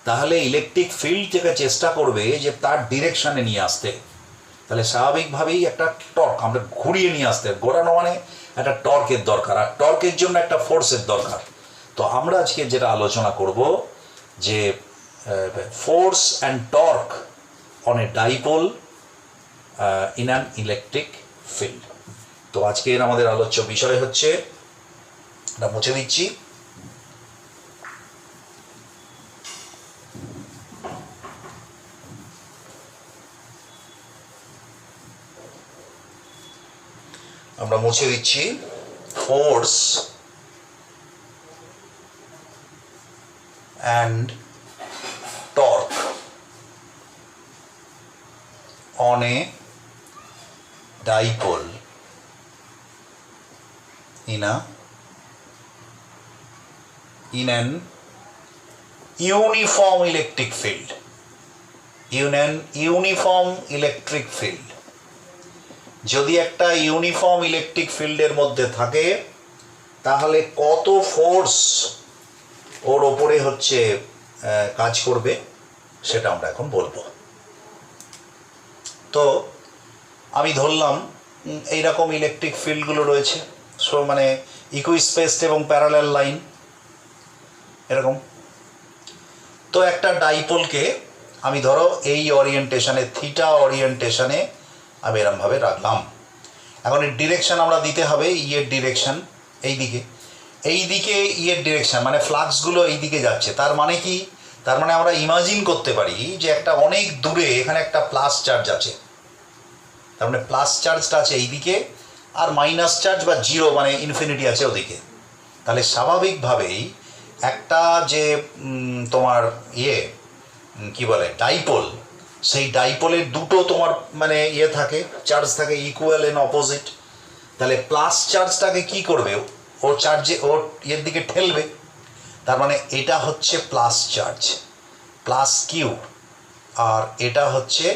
তাহলে ইলেকট্রিক ফিল্ড থেকে চেষ্টা করবে যে তার ডিরেকশনে নিয়ে আসতে। তাহলে স্বাভাবিকভাবেই একটা টর্ক আমরা ঘুরিয়ে নিয়ে আসতে, ঘোরানো মানে একটা টর্কের দরকার, আর টর্কের জন্য একটা ফোর্সের দরকার। তো আমরা আজকে যেটা আলোচনা করব যে force and torque on a dipole in an electric field. তো আজকের আমাদের আলোচ্য বিষয় হচ্ছে, এটা মুছে দিচ্ছি, আমরা মুছে দিচ্ছি force and torque on a dipole in an uniform electric field, in an uniform electric field। যদি একটা ইউনিফর্ম ইলেকট্রিক ফিল্ডের মধ্যে থাকে তাহলে কত ফোর্স ওর ওপরে হচ্ছে কাজ করবে সেটা আমরা এখন বলবো। তো আমি ধরলাম এইরকম ইলেকট্রিক ফিল্ডগুলো রয়েছে, সো মানে ইকুইস্পেসড এবং প্যারালাল লাইন এরকম। তো একটা ডাইপোলকে আমি ধরো এই ওরিয়েন্টেশনে, থিটা ওরিয়েন্টেশনে আমি এরমভাবে রাখলাম। এখন এর ডিরেকশন আমরা দিতে হবে ইয়ের ডিরেকশন, এইদিকে ইয়ের ডিরেকশন মানে ফ্লাক্সগুলো এই দিকে যাচ্ছে। তার মানে কি, তার মানে আমরা ইমাজিন করতে পারি যে একটা অনেক দূরে এখানে একটা প্লাস চার্জ আছে, তার মানে প্লাস চার্জটা আছে এইদিকে, আর মাইনাস চার্জ বা জিরো মানে ইনফিনিটি আছে ওদিকে। তাহলে স্বাভাবিকভাবেই একটা যে তোমার কি বলে ডাইপোল, সেই ডাইপোলের দুটো তোমার মানে থাকে, চার্জ থাকে ইকুয়াল এন্ড অপোজিট। তাহলে প্লাস চার্জটাকে কি করবে, ওর চার্জে ওর ইয়ের দিকে ঠেলবে। তার মানে এটা হচ্ছে প্লাস চার্জ, প্লাস কিউ, আর এটা হচ্ছে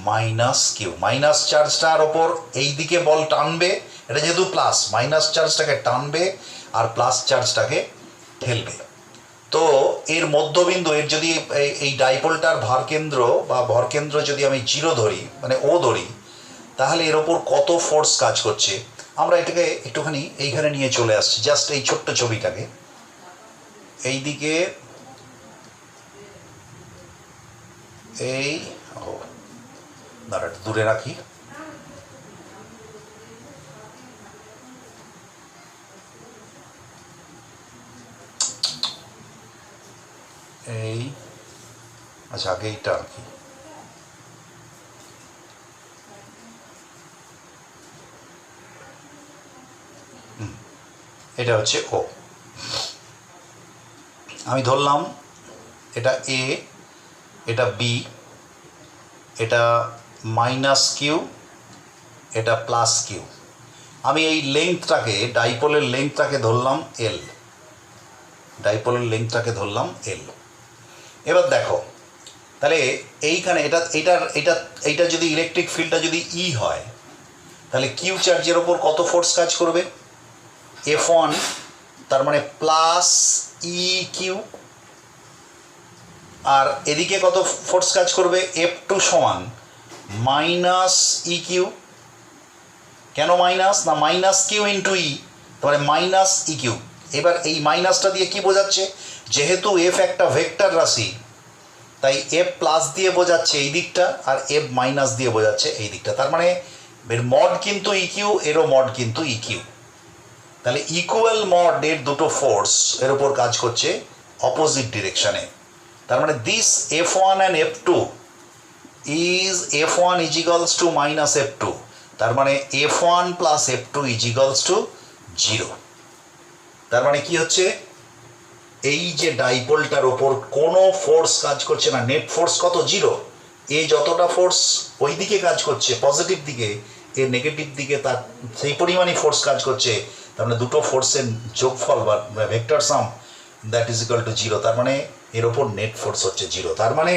মাইনাস কিউ। মাইনাস চার্জটার ওপর এই দিকে বল টানবে, এটা যেহেতু প্লাস, মাইনাস চার্জটাকে টানবে আর প্লাস চার্জটাকে ঠেলবে। তো এর মধ্যবিন্দু, এর যদি এই ডাইপোলটার ভারকেন্দ্র বা ভরকেন্দ্র যদি আমি জিরো ধরি মানে ও ধরি, তাহলে এর ওপর কত ফোর্স কাজ করছে আমরা এটাকে একটুখানি এইখানে নিয়ে চলে আসছি, জাস্ট এই ছোট্ট ছবিটাকে এইদিকে এই দাঁড়াটা দূরে রাখি। এই আচ্ছা আগে এইটা আর কি, এটা হচ্ছে ও। আমি ধরলাম এটা এ, এটা বি, এটা মাইনাস কিউ, এটা প্লাস কিউ। আমি এই লেংথটাকে, ডাইপোলের লেংথটাকে ধরলাম এল, ডাইপোলের লেংথটাকে ধরলাম এল। এবার দেখো তাহলে এইখানে এইটা যদি ইলেকট্রিক ফিল্ডটা যদি ই হয়, তাহলে কিউ চার্জের ওপর কত ফোর্স কাজ করবে? F1, তার মানে প্লাস ই কিউ। আর এদিকে কত ফোর্স কাজ করবে? F2 সমান মাইনাস ই কিউ। কেন মাইনাস? না মাইনাস কিউ ইন্টু ই, তাহলে মাইনাস ই কিউ। এবার এই মাইনাসটা দিয়ে কি বোঝাচ্ছে? যেহেতু এফ একটা ভেক্টর রাশি, তাই এফ প্লাস দিয়ে বোঝাচ্ছে এই দিকটা, আর এফ মাইনাস দিয়ে বোঝাচ্ছে এই দিকটা। তার মানে এর মড কিন্তু ই কিউ, এরও মড কিন্তু ই কিউ। তাহলে ইকুয়াল মড এর দুটো ফোর্স এর উপর কাজ করছে অপোজিট ডিরেকশনে। তার মানে this F1 and F2 is F1 is equals two minus F2। তার মানে F1 plus F2 is equals to 0। তার মানে কি হচ্ছে? এই যে ডাইপোলটার ওপর কোনো ফোর্স কাজ করছে না, নেট ফোর্স কত? 0। এ যতটা ফোর্স ওই দিকে কাজ করছে পজিটিভ দিকে, এর নেগেটিভ দিকে তার সেই পরিমাণই ফোর্স কাজ করছে। তার মানে দুটো ফোর্সের যোগফল বা vector some that is equal two 0। তার মানে এর ওপর নেট ফোর্স হচ্ছে 0। তার মানে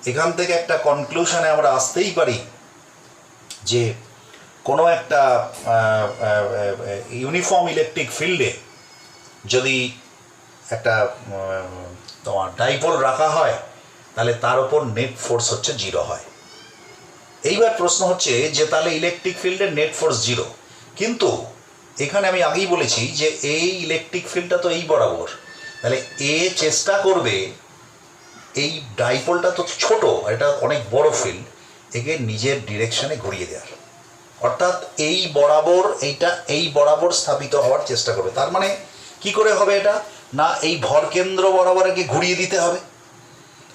এখান থেকে একটা কনক্লুশনে আমরা আসতেই পারি যে কোনো একটা ইউনিফর্ম ইলেকট্রিক ফিল্ডে যদি একটা তোমার ডাইপোল রাখা হয়, তাহলে তার ওপর নেট ফোর্স হচ্ছে 0 হয়। এইবার প্রশ্ন হচ্ছে যে তাহলে ইলেকট্রিক ফিল্ডের নেট ফোর্স 0, কিন্তু এখানে আমি আগেই বলেছি যে এই ইলেকট্রিক ফিল্ডটা তো এই বরাবর, তাহলে এ চেষ্টা করবে এই ডাইপোলটা তো ছোট, এটা অনেক বড় ফিল্ড, একে নিজের ডিরেকশনে ঘুরিয়ে দেওয়ার, অর্থাৎ এই বরাবর, এই বরাবর স্থাপিত হওয়ার চেষ্টা করবে। তার মানে কি করে হবে এটা? না এই ভরকেন্দ্র বরাবর একে ঘুরিয়ে দিতে হবে,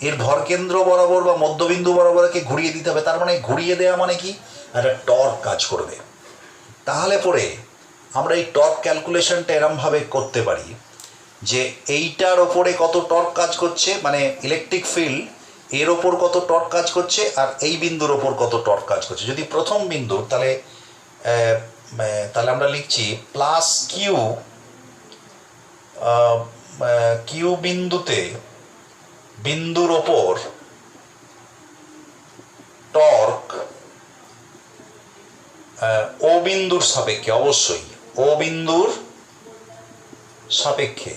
এর ভরকেন্দ্র বরাবর বা মধ্যবিন্দু বরাবর একে ঘুরিয়ে দিতে হবে। তার মানে ঘুরিয়ে দেওয়া মানে কি? একটা টর্ক কাজ করবে। তাহলে পরে আমরা এই টর্ক ক্যালকুলেশনটা এরমভাবে করতে পারি যে এইটার ওপরে কত টর্ক কাজ করছে, মানে ইলেকট্রিক ফিল্ড এর ওপর কত টর্ক কাজ করছে, আর এই বিন্দুর ওপর কত টর্ক কাজ করছে। যদি প্রথম বিন্দুর, তাহলে আমরা লিখছি প্লাস কিউ, কিউ বিন্দুতে, বিন্দুর ওপর টর্ক ও বিন্দুর সাপেক্ষে, অবশ্যই ও বিন্দুর সাপেক্ষে,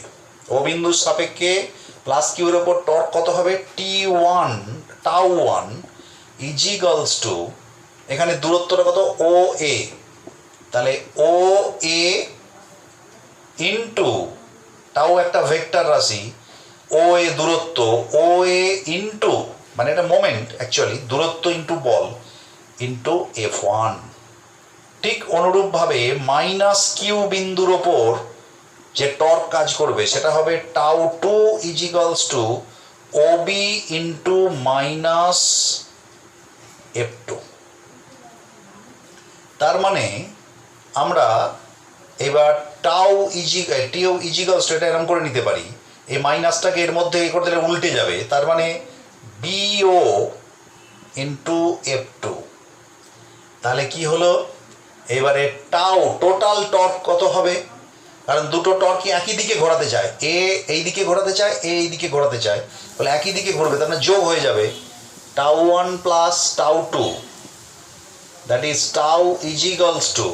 ও বিন্দুর সাপেক্ষে প্লাস কিউর ওপর টর্ক কত হবে? T1 τ1 ইজ ইকুয়ালস টু, এখানে দূরত্বটা কত? ও এ, তাহলে ও এ ইন্টু টাও একটা ভেক্টর রাশি, ও এ দূরত্ব, ও এ ইন্টু মানে এটা মোমেন্ট, অ্যাকচুয়ালি দূরত্ব ইন্টু বল ইন্টু F1। ঠিক অনুরূপভাবে মাইনাস কিউ বিন্দুর ওপর যে টর্ক কাজ করবে সেটা হবে τ2 is equals to O B into minus F2। তার মানে আমরা এবার টাউ ইজিক্যালস টু এটা এরকম করে নিতে পারি, এই মাইনাসটাকে এর মধ্যে এ করতে উল্টে যাবে। তার মানে বিও ইন্টু F2। তাহলে কি হলো? এবারে টাউ টোটাল টর্ক কত হবে? কারণ দুটো টর্কই একই দিকে ঘোরাতে চায়, এ এই দিকে ঘোরাতে চায়, এ এই দিকে ঘোরাতে চায়, তাহলে একই দিকে ঘুরবে, তার মানে যোগ হয়ে যাবে τ1 plus τ2, that is tau is equals to,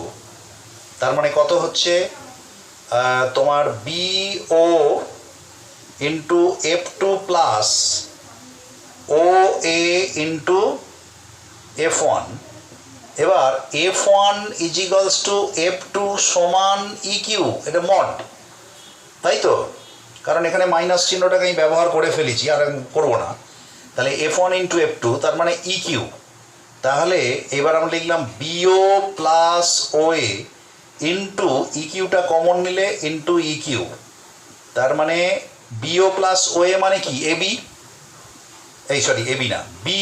তার মানে কত হচ্ছে তোমার BO into F2 plus O A into F1। এবার F1 is equals two F2 সমান ই কিউ, এটা মড, তাই তো? কারণ এখানে মাইনাস চিহ্নটাকে আমি ব্যবহার করে ফেলেছি, আর আমি করবো না। তাহলে F1 ইন্টু F2 তার মানে ই কিউ। তাহলে এবার আমরা লিখলাম bio plus O A into E কিউটা common নিলে ইন্টু ই কিউ, তার মানে বিও প্লাস ও এ মানে কি এবি, এই সরি এবি না, B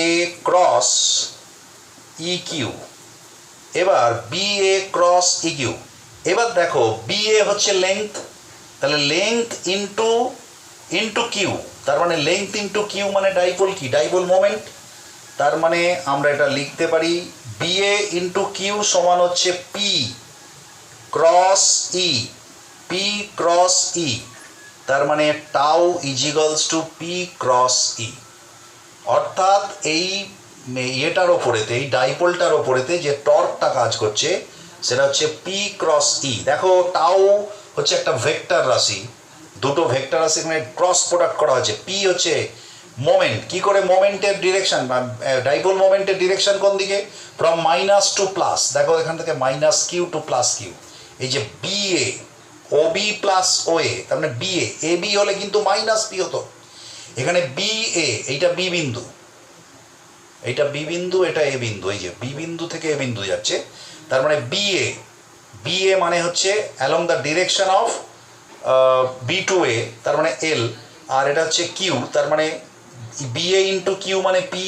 A cross E Q. এবার B A cross E Q, এবার দেখো বি এ হচ্ছে লেংথ, তাহলে লেংথ ইন্টু কিউ, তার মানে লেংথ ইন্টু কিউ মানে ডাইপোল কি, ডাইপোল মোমেন্ট। তার মানে আমরা এটা লিখতে পারি বি এ ইন্টু কিউ সমান হচ্ছে পি ক্রস ই, পি ক্রস ই, তার মানে tau equals to P cross ই। অর্থাৎ এই ইয়েটার ওপরেতে, এই ডাইপোলটার ওপরেতে যে টর্কটা কাজ করছে সেটা হচ্ছে পি ক্রস ই। দেখো টাউ হচ্ছে একটা ভেক্টর রাশি, দুটো ভেক্টর রাশি এখানে ক্রস প্রোডাক্ট করা হয়েছে। পি হচ্ছে মোমেন্ট, কি করে মোমেন্টের ডিরেকশন, ডাইপোল মোমেন্টের ডিরেকশন কোন দিকে, ফ্রম মাইনাস টু প্লাস। দেখো এখান থেকে minus Q to plus Q. এই যে B A O B plus O A, তার মানে বি এ বি হলে কিন্তু মাইনাস পি হতো, এখানে বি এ, এইটা বি বিন্দু, এইটা বি বিন্দু, এটা এ বিন্দু, এই যে বি বিন্দু থেকে এ বিন্দু যাচ্ছে, তার মানে বি এ মানে হচ্ছে along the direction of B to A, তার মানে এল, আর এটা হচ্ছে কিউ, তার মানে বি এ ইন্টু কিউ মানে পি,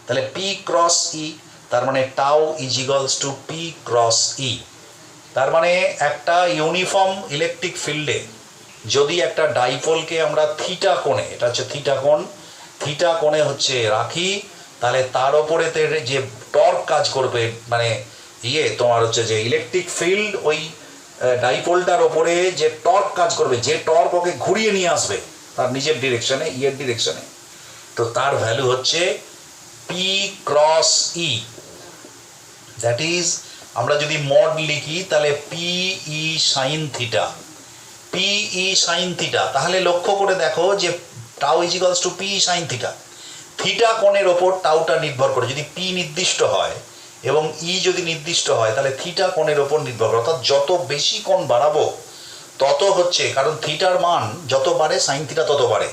তাহলে পি ক্রস ই, তার মানে tau equals to P cross E. তার মানে একটা ইউনিফর্ম ইলেকট্রিক ফিল্ডে যদি একটা ডাইপোলকে আমরা থিটা কোণে, এটা হচ্ছে থিটা কোণ, থিটা কোণে হচ্ছে রাখি, তাহলে তার ওপরেতে যে টর্ক কাজ করবে, মানে তোমার হচ্ছে যে ইলেকট্রিক ফিল্ড, ওই ডাইপোলটার ওপরে যে টর্ক কাজ করবে, যে টর্ক ওকে ঘুরিয়ে নিয়ে আসবে তার নিজের ডিরেকশনে, ইয়ের ডিরেকশনে, তো তার ভ্যালু হচ্ছে P cross E. That is, আমরা যদি মড লিখি তাহলে P E sine theta, P E sine theta. তাহলে লক্ষ্য করে দেখো যে tau is equals to P sine theta, theta কোণের ওপর টাউটা নির্ভর করে। যদি পি নির্দিষ্ট হয় এবং ই যদি নির্দিষ্ট হয় তাহলে থিটা কোণের ওপর নির্ভর করে, অর্থাৎ যত বেশি কোণ বাড়াবো তত হচ্ছে, কারণ থিটার মান যত বাড়ে সাইন থিটা তত বাড়ে,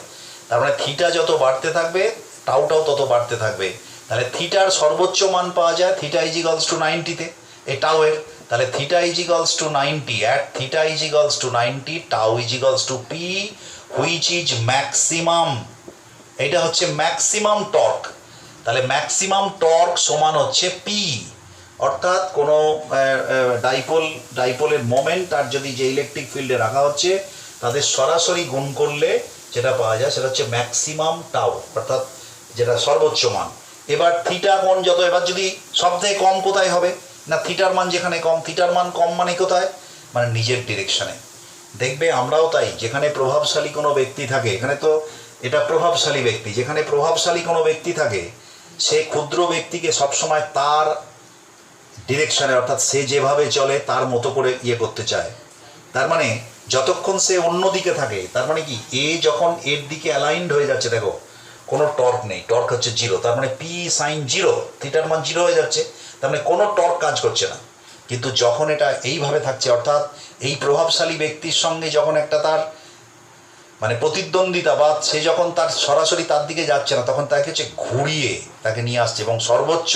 তার মানে থিটা যত বাড়তে থাকবে টাউটাও তত বাড়তে থাকবে। তাহলে থিটার সর্বোচ্চ মান পাওয়া যায় থিটা ইজিক্যালস টু 90-তে, এই টাউয়ের, তাহলে theta is equals to 90 at theta is equals to 90 tau is equals to P which is maximum, এটা হচ্ছে ম্যাক্সিমাম টর্ক। তাহলে ম্যাক্সিমাম টর্ক সমান হচ্ছে পি, অর্থাৎ কোনো ডাইপোলের মোমেন্ট আর যদি যে ইলেকট্রিক ফিল্ডে রাখা হচ্ছে তাদের সরাসরি গুণ করলে যেটা পাওয়া যায় সেটা হচ্ছে ম্যাক্সিমাম টাউ, অর্থাৎ যেটা সর্বোচ্চ মান। এবার থিটা কোণ যত, এবার যদি সবথেকে কম কোথায় হবে না, থিটার মান যেখানে কম, থিটার মান কম মানে কোথায়, মানে নিজের ডিরেকশনে। দেখবে আমরাও তাই, যেখানে প্রভাবশালী কোনো ব্যক্তি থাকে, এখানে তো এটা প্রভাবশালী ব্যক্তি, যেখানে প্রভাবশালী কোনো ব্যক্তি থাকে সে ক্ষুদ্র ব্যক্তিকে সবসময় তার ডিরেকশনে, অর্থাৎ সে যেভাবে চলে তার মতো করে করতে চায়। তার মানে যতক্ষণ সে অন্য দিকে থাকে, তার মানে কি এ যখন এর দিকে অ্যালাইন্ড হয়ে যাচ্ছে, দেখো কোনো টর্ক নেই, টর্ক হচ্ছে জিরো, তার মানে পি সাইন জিরো, থিটার মান জিরো হয়ে যাচ্ছে, তার মানে কোনো টর্ক কাজ করছে না। কিন্তু যখন এটা এইভাবে থাকছে, অর্থাৎ এই প্রভাবশালী ব্যক্তির সঙ্গে যখন একটা তার মানে প্রতিদ্বন্দ্বিতা, বা সে যখন তার সরাসরি তার দিকে যাচ্ছে না, তখন তাকে হচ্ছে ঘুরিয়ে তাকে নিয়ে আসছে এবং সর্বোচ্চ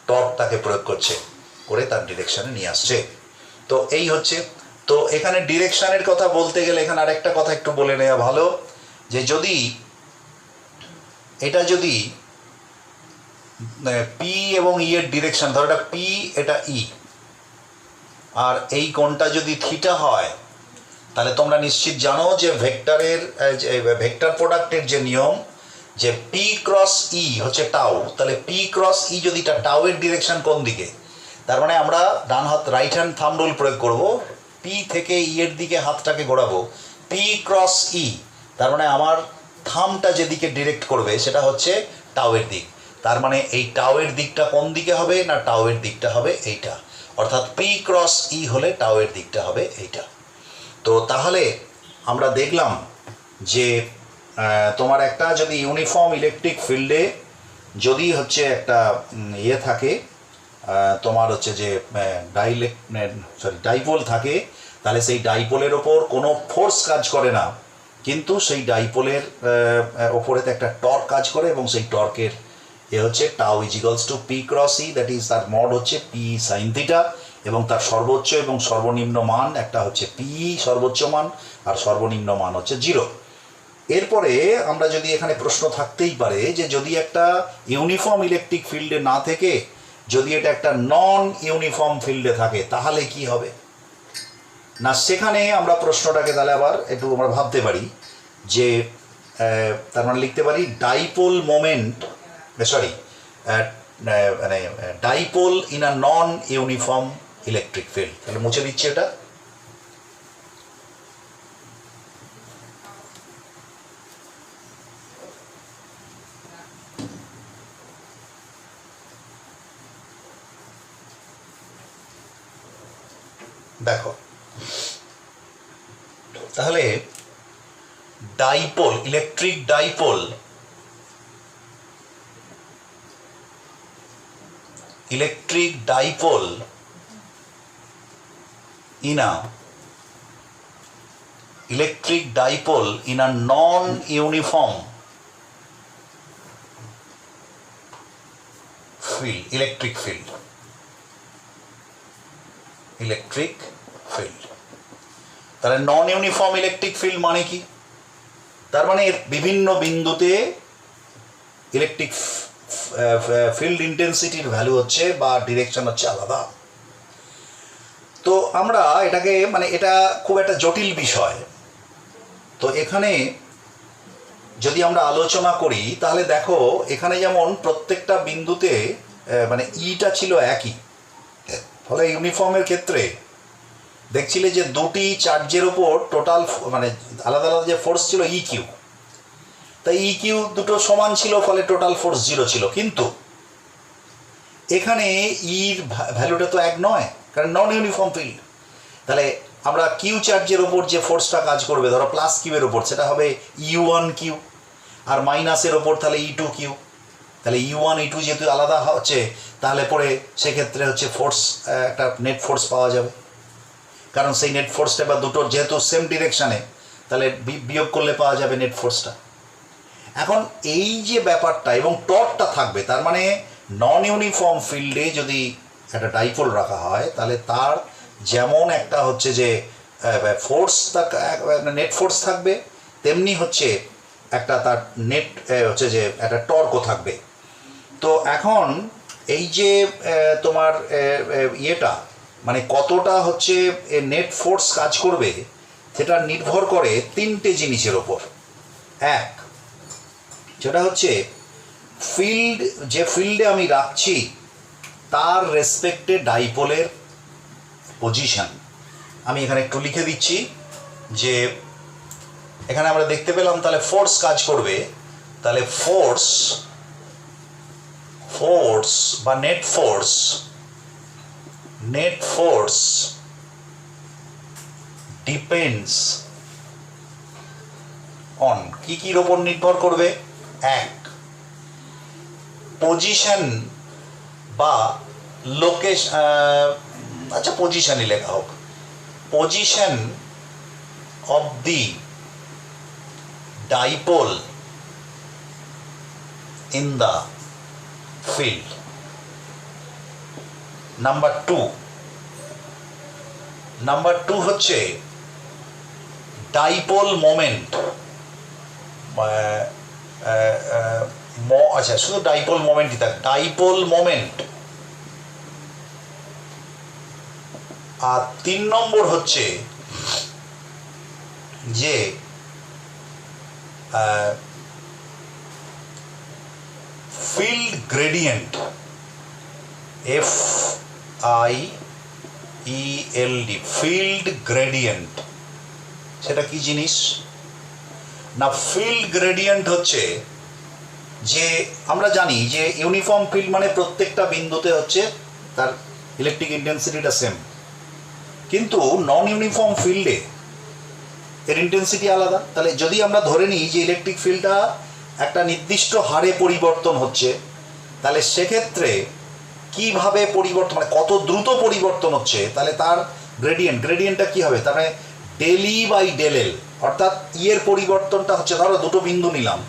টর্ক তাকে প্রয়োগ করছে, করে তার ডিরেকশনে নিয়ে আসছে। তো এই হচ্ছে, তো এখানে ডিরেকশনের কথা বলতে গেলে এখানে আরেকটা কথা একটু বলে নেওয়া ভালো, যে যদি এটা যদি পি এবং ই এর ডিরেকশন, ধরো এটা পি এটা ই, আর এই কোণটা যদি থিটা হয়, তাহলে তোমরা নিশ্চিত জানো যে ভেক্টর প্রোডাক্টের যে নিয়ম, যে পি ক্রস ই হচ্ছে টাউ, তাহলে পি ক্রস ই যদি টাউ এর ডিরেকশন কোন দিকে, তার মানে আমরা ডান হাত রাইট হ্যান্ড থাম্ব রুল প্রয়োগ করব, পি থেকে ই এর দিকে হাতটাকে ঘোরাবো, পি ক্রস ই, তার মানে আমার থাম্বটা যেদিকে ডিরেক্ট করবে সেটা হচ্ছে টাউ এর দিক, তার মানে এই টাউ এর দিকটা কোন দিকে হবে না, টাউ এর দিকটা হবে এইটা, অর্থাৎ পি ক্রস ই হলে টাউ এর দিকটা হবে এইটা। তো তাহলে আমরা দেখলাম যে তোমার একটা যদি ইউনিফর্ম ইলেকট্রিক ফিল্ডে যদি হচ্ছে একটা থাকে, তোমার হচ্ছে যে ডাইপোল থাকে, তাহলে সেই ডাইপোলের ওপর কোনো ফোর্স কাজ করে না, কিন্তু সেই ডাইপোলের ওপরেতে একটা টর্ক কাজ করে, এবং সেই টর্কের হচ্ছে tau is equals to P cross E, that is তার মড হচ্ছে পি সাইন থিটা, এবং তার সর্বোচ্চ এবং সর্বনিম্ন মান, একটা হচ্ছে পি সর্বোচ্চ মান আর সর্বনিম্ন মান হচ্ছে 0। এরপরে আমরা যদি এখানে প্রশ্ন থাকতেই পারে যে যদি একটা ইউনিফর্ম ইলেকট্রিক ফিল্ডে না থেকে যদি এটা একটা নন ইউনিফর্ম ফিল্ডে থাকে তাহলে কি হবে না, সেখানে আমরা প্রশ্নটাকে তাহলে আবার একটু আমরা ভাবতে পারি যে তার মানে লিখতে পারি ডাইপোল মোমেন্ট, সরি মানে dipole in a non uniform electric field. তাহলে মুছে দিচ্ছি এটা। দেখো তাহলে dipole, electric dipole, electric dipole in a non-uniform field, electric field, তাহলে নন ইউনিফর্ম ইলেকট্রিক ফিল্ড মানে কি, তার মানে বিভিন্ন বিন্দুতে ইলেকট্রিক ফিল্ড ইন্টেন্সিটির ভ্যালু হচ্ছে বা ডিরেকশন হচ্ছে আলাদা। তো আমরা এটাকে মানে এটা খুব একটা জটিল বিষয়। তো এখানে যদি আমরা আলোচনা করি তাহলে দেখো এখানে যেমন প্রত্যেকটা বিন্দুতে মানে ইটা ছিল একই, ফলে ইউনিফর্মের ক্ষেত্রে দেখছিলে যে দুটি চার্জের ওপর টোটাল মানে আলাদা আলাদা যে ফোর্স ছিল ই কিউ, তাই ই কিউ দুটো সমান ছিল, ফলে টোটাল ফোর্স 0 ছিল। কিন্তু এখানে ইর ভ্যালুটা তো এক নয়, কারণ নন ইউনিফর্ম ফিল্ড। তাহলে আমরা কিউ চার্জের ওপর যে ফোর্সটা কাজ করবে ধরো প্লাস কিউয়ের ওপর, সেটা হবে ইউ1 কিউ, আর মাইনাসের ওপর তাহলে ই2 কিউ। তাহলে ইউ1 ই2 যেহেতু আলাদা হচ্ছে তাহলে পরে সেক্ষেত্রে হচ্ছে ফোর্স একটা নেট ফোর্স পাওয়া যাবে, কারণ সেই নেট ফোর্সটা বা দুটোর যেহেতু সেম ডিরেকশানে তাহলে বিয়োগ করলে পাওয়া যাবে নেট ফোর্সটা। এখন এই যে ব্যাপারটা এবং টর্কটা থাকবে, তার মানে নন ইউনিফর্ম ফিল্ডে যদি একটা ডাইপোল রাখা হয় তাহলে তার যেমন একটা হচ্ছে যে ফোর্স নেট ফোর্স থাকবে, তেমনি হচ্ছে একটা তার নেট হচ্ছে যে একটা টর্কও থাকবে। তো এখন এই যে তোমার ইয়েটা মানে কতটা হচ্ছে নেট ফোর্স কাজ করবে সেটা নির্ভর করে তিনটে জিনিসের ওপর। এক, যেটা হচ্ছে ফিল্ড, যে ফিল্ডে আমি রাখছি তার রেসপেক্টে ডাইপোলের পজিশন। আমি এখানে একটু লিখে দিচ্ছি যে এখানে আমরা দেখতে পেলাম তাহলে ফোর্স কাজ করবে, তাহলে ফোর্স বা নেট ফোর্স ডিপেন্ডস অন কির ওপর নির্ভর করবে। এক, পজিশন বা লোকেশন, আচ্ছা পজিশনই লেখা হোক, position of the dipole in the field. Number two হচ্ছে ডাইপোল মোমেন্ট, আচ্ছা শুধু ডাইপোল মোমেন্টই থাক, ডাইপোল মোমেন্ট। আর 3 নম্বর হচ্ছে যে field gradient, FIELD, field gradient. সেটা কি জিনিস না, ফিল্ড গ্রেডিয়েন্ট হচ্ছে যে আমরা জানি যে ইউনিফর্ম ফিল্ড মানে প্রত্যেকটা বিন্দুতে হচ্ছে তার ইলেকট্রিক ইন্টেন্সিটিটা সেম, কিন্তু নন ইউনিফর্ম ফিল্ডে এর ইন্টেন্সিটি আলাদা। তাহলে যদি আমরা ধরে নিই যে ইলেকট্রিক ফিল্ডটা একটা নির্দিষ্ট হারে পরিবর্তন হচ্ছে, তাহলে সেক্ষেত্রে কিভাবে পরিবর্তন মানে কত দ্রুত পরিবর্তন হচ্ছে, তাহলে তার গ্রেডিয়েন্টটা কি হবে, তার মানে del E by del L, অর্থাৎ এর পরিবর্তনটা হচ্ছে ধরো দুটো বিন্দু নিলাম,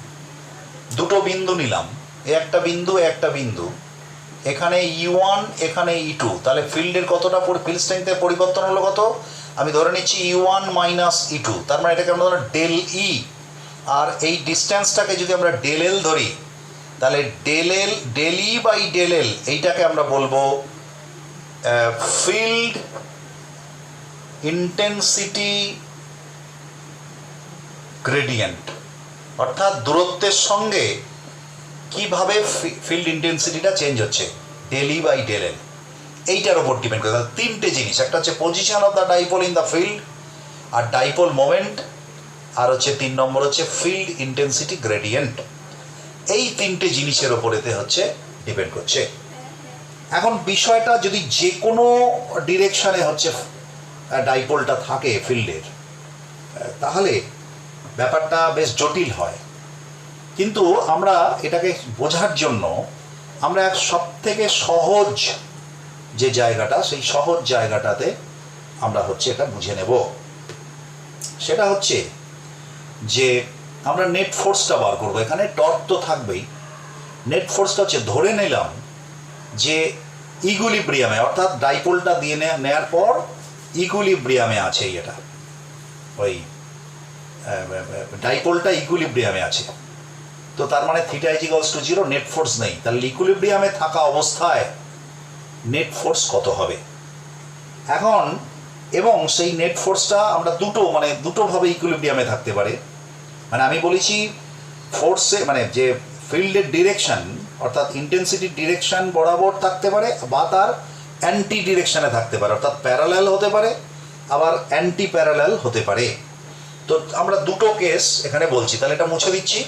এ একটা বিন্দু এখানে E1 এখানে E2, তাহলে ফিল্ডের কতটা ফিল্ড স্ট্রেংথের পরিবর্তন হলো কত? আমি ধরে নিচ্ছি E1 মাইনাস E2, তার মানে এটাকে আমরা ধরো ডেল ই, আর এই ডিস্টেন্সটাকে যদি আমরা ডেল এল ধরি তাহলে del L del E by del L এইটাকে আমরা বলবো ফিল্ড ইন্টেন্সিটি গ্রেডিয়েন্ট, অর্থাৎ দূরত্বের সঙ্গে কিভাবে ফিল্ড ইন্টেন্সিটিটা চেঞ্জ হচ্ছে, del E by del L, এইটার ওপর ডিপেন্ড করে। তাহলে তিনটে জিনিস, একটা হচ্ছে position of the dipole in the field, আর ডাইপোল মোমেন্ট, আর হচ্ছে 3 নম্বর হচ্ছে ফিল্ড ইন্টেন্সিটি গ্রেডিয়েন্ট। এই তিনটে জিনিসের ওপরেতে হচ্ছে ডিপেন্ড করছে। এখন বিষয়টা যদি যে কোনো ডিরেকশানে হচ্ছে ডাইপোলটা থাকে ফিল্ডের, তাহলে ব্যাপারটা বেশ জটিল হয়। কিন্তু আমরা এটাকে বোঝার জন্য আমরা এক সব থেকে সহজ যে জায়গাটা, সেই সহজ জায়গাটাতে আমরা হচ্ছে এটা বুঝে নেব। সেটা হচ্ছে যে আমরা নেট ফোর্সটা বার করবো। এখানে টর্ক তো থাকবেই। নেট ফোর্সটা হচ্ছে ধরে নিলাম যে ইকুইলিব্রিয়ামে, অর্থাৎ ডাইপোলটা দিয়ে নেওয়ার পর ইকুইলিব্রিয়ামে আছে, এটা ওই ডাইপোলটা ইকুইলিব্রিয়ামে আছে, তো তার মানে theta is equals to 0, net force নেই। তাহলে ইকুইলিব্রিয়ামে থাকা অবস্থায় নেট ফোর্স কত হবে এখন? এবং সেই নেট ফোর্সটা আমরা দুটোভাবে ইকুইলিব্রিয়ামে থাকতে পারে। মানে আমি বলেছি ফোর্সে মানে যে ফিল্ডের ডিরেকশন অর্থাৎ ইন্টেন্সিটির ডিরেকশন বরাবর থাকতে পারে, বা তার অ্যান্টি ডিরেকশনে থাকতে পারে, অর্থাৎ প্যারালাল হতে পারে আবার অ্যান্টি প্যারালাল হতে পারে। তো আমরা দুটো কেস এখানে বলছি। তাহলে এটা মুছে দিচ্ছি।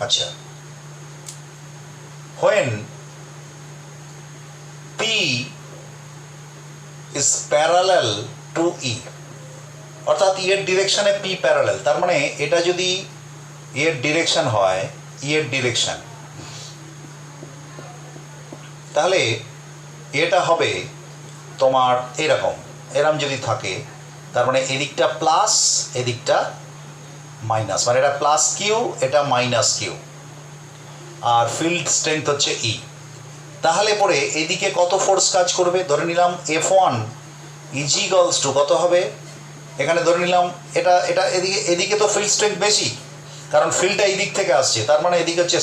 আচ্ছা, when P is parallel to E, অর্থাৎ E এর ডিরেকশনে P প্যারালাল, তার মানে এটা যদি E এর ডিরেকশন হয়, E এর ডিরেকশন, তাহলে এটা হবে তোমার এরকম যদি থাকে, তার মানে এদিকটা প্লাস এদিকটা মাইনাস, মানে এটা প্লাস কিউ এটা মাইনাস কিউ, আর ফিল্ড স্ট্রেংথ হচ্ছে ই। তাহলে পরে এদিকে কত ফোর্স কাজ করবে? ধরে নিলাম F1 ইজ ইকুয়ালস টু কত হবে? এখানে ধরে নিলাম এটা এদিকে তো ফিল্ড স্ট্রেংথ বেশি, কারণ ফিল্ডটা এই দিক থেকে আসছে, তার মানে এদিকে হচ্ছে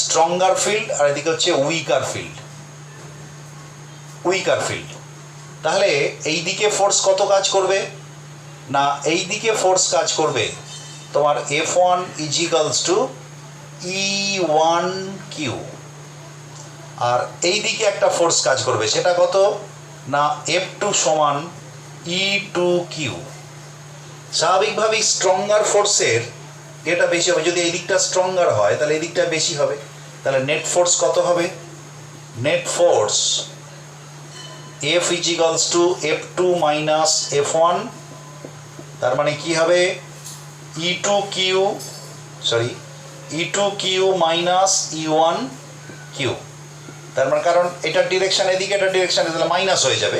স্ট্রঙ্গার ফিল্ড, আর এদিকে হচ্ছে উইকার ফিল্ড। তাহলে এই দিকে ফোর্স কত কাজ করবে না, এই দিকে ফোর্স কাজ করবে তোমার F1 is equals two E1Q, আর এই দিকে একটা ফোর্স কাজ করবে, সেটা কত না F2 সমান E2Q। স্বাভাবিকভাবেই স্ট্রঙ্গার ফোর্সের এটা বেশি হবে। যদি এই দিকটা স্ট্রঙ্গার হয় তাহলে এই দিকটা বেশি হবে। তাহলে নেট ফোর্স কত হবে? Net force F is equals two F2 minus F1, তার মানে কি হবে E2Q মাইনাস E1Q। তার মানে কারণ এটার ডিরেকশন এদিকে, এটার ডিরেকশন তাহলে মাইনাস হয়ে যাবে।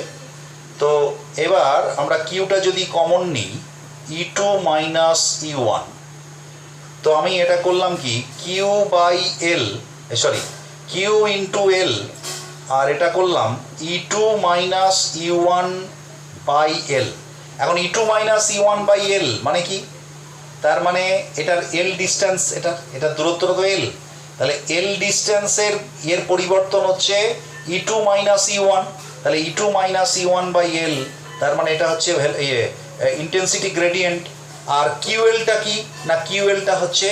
তো এবার আমরা কিউটা যদি কমন নিই, E2 মাইনাস E1, তো আমি এটা করলাম কি কিউ ইন্টু এল, আর এটা করলাম E2 মাইনাস E1 বাই এল। এখন E2 মাইনাস E1 বাই এল মানে কি? তার মানে এটার এল ডিস্টেন্স, এটার দূরত্ব তো এল, তাহলে এল ডিস্টেন্সের এর পরিবর্তন হচ্ছে E2 মাইনাস E1, তাহলে E2 মাইনাস E1 বাই এল, তার মানে এটা হচ্ছে ইন্টেন্সিটি গ্রেডিয়েন্ট। আর কিউএলটা কি না, কিউএলটা হচ্ছে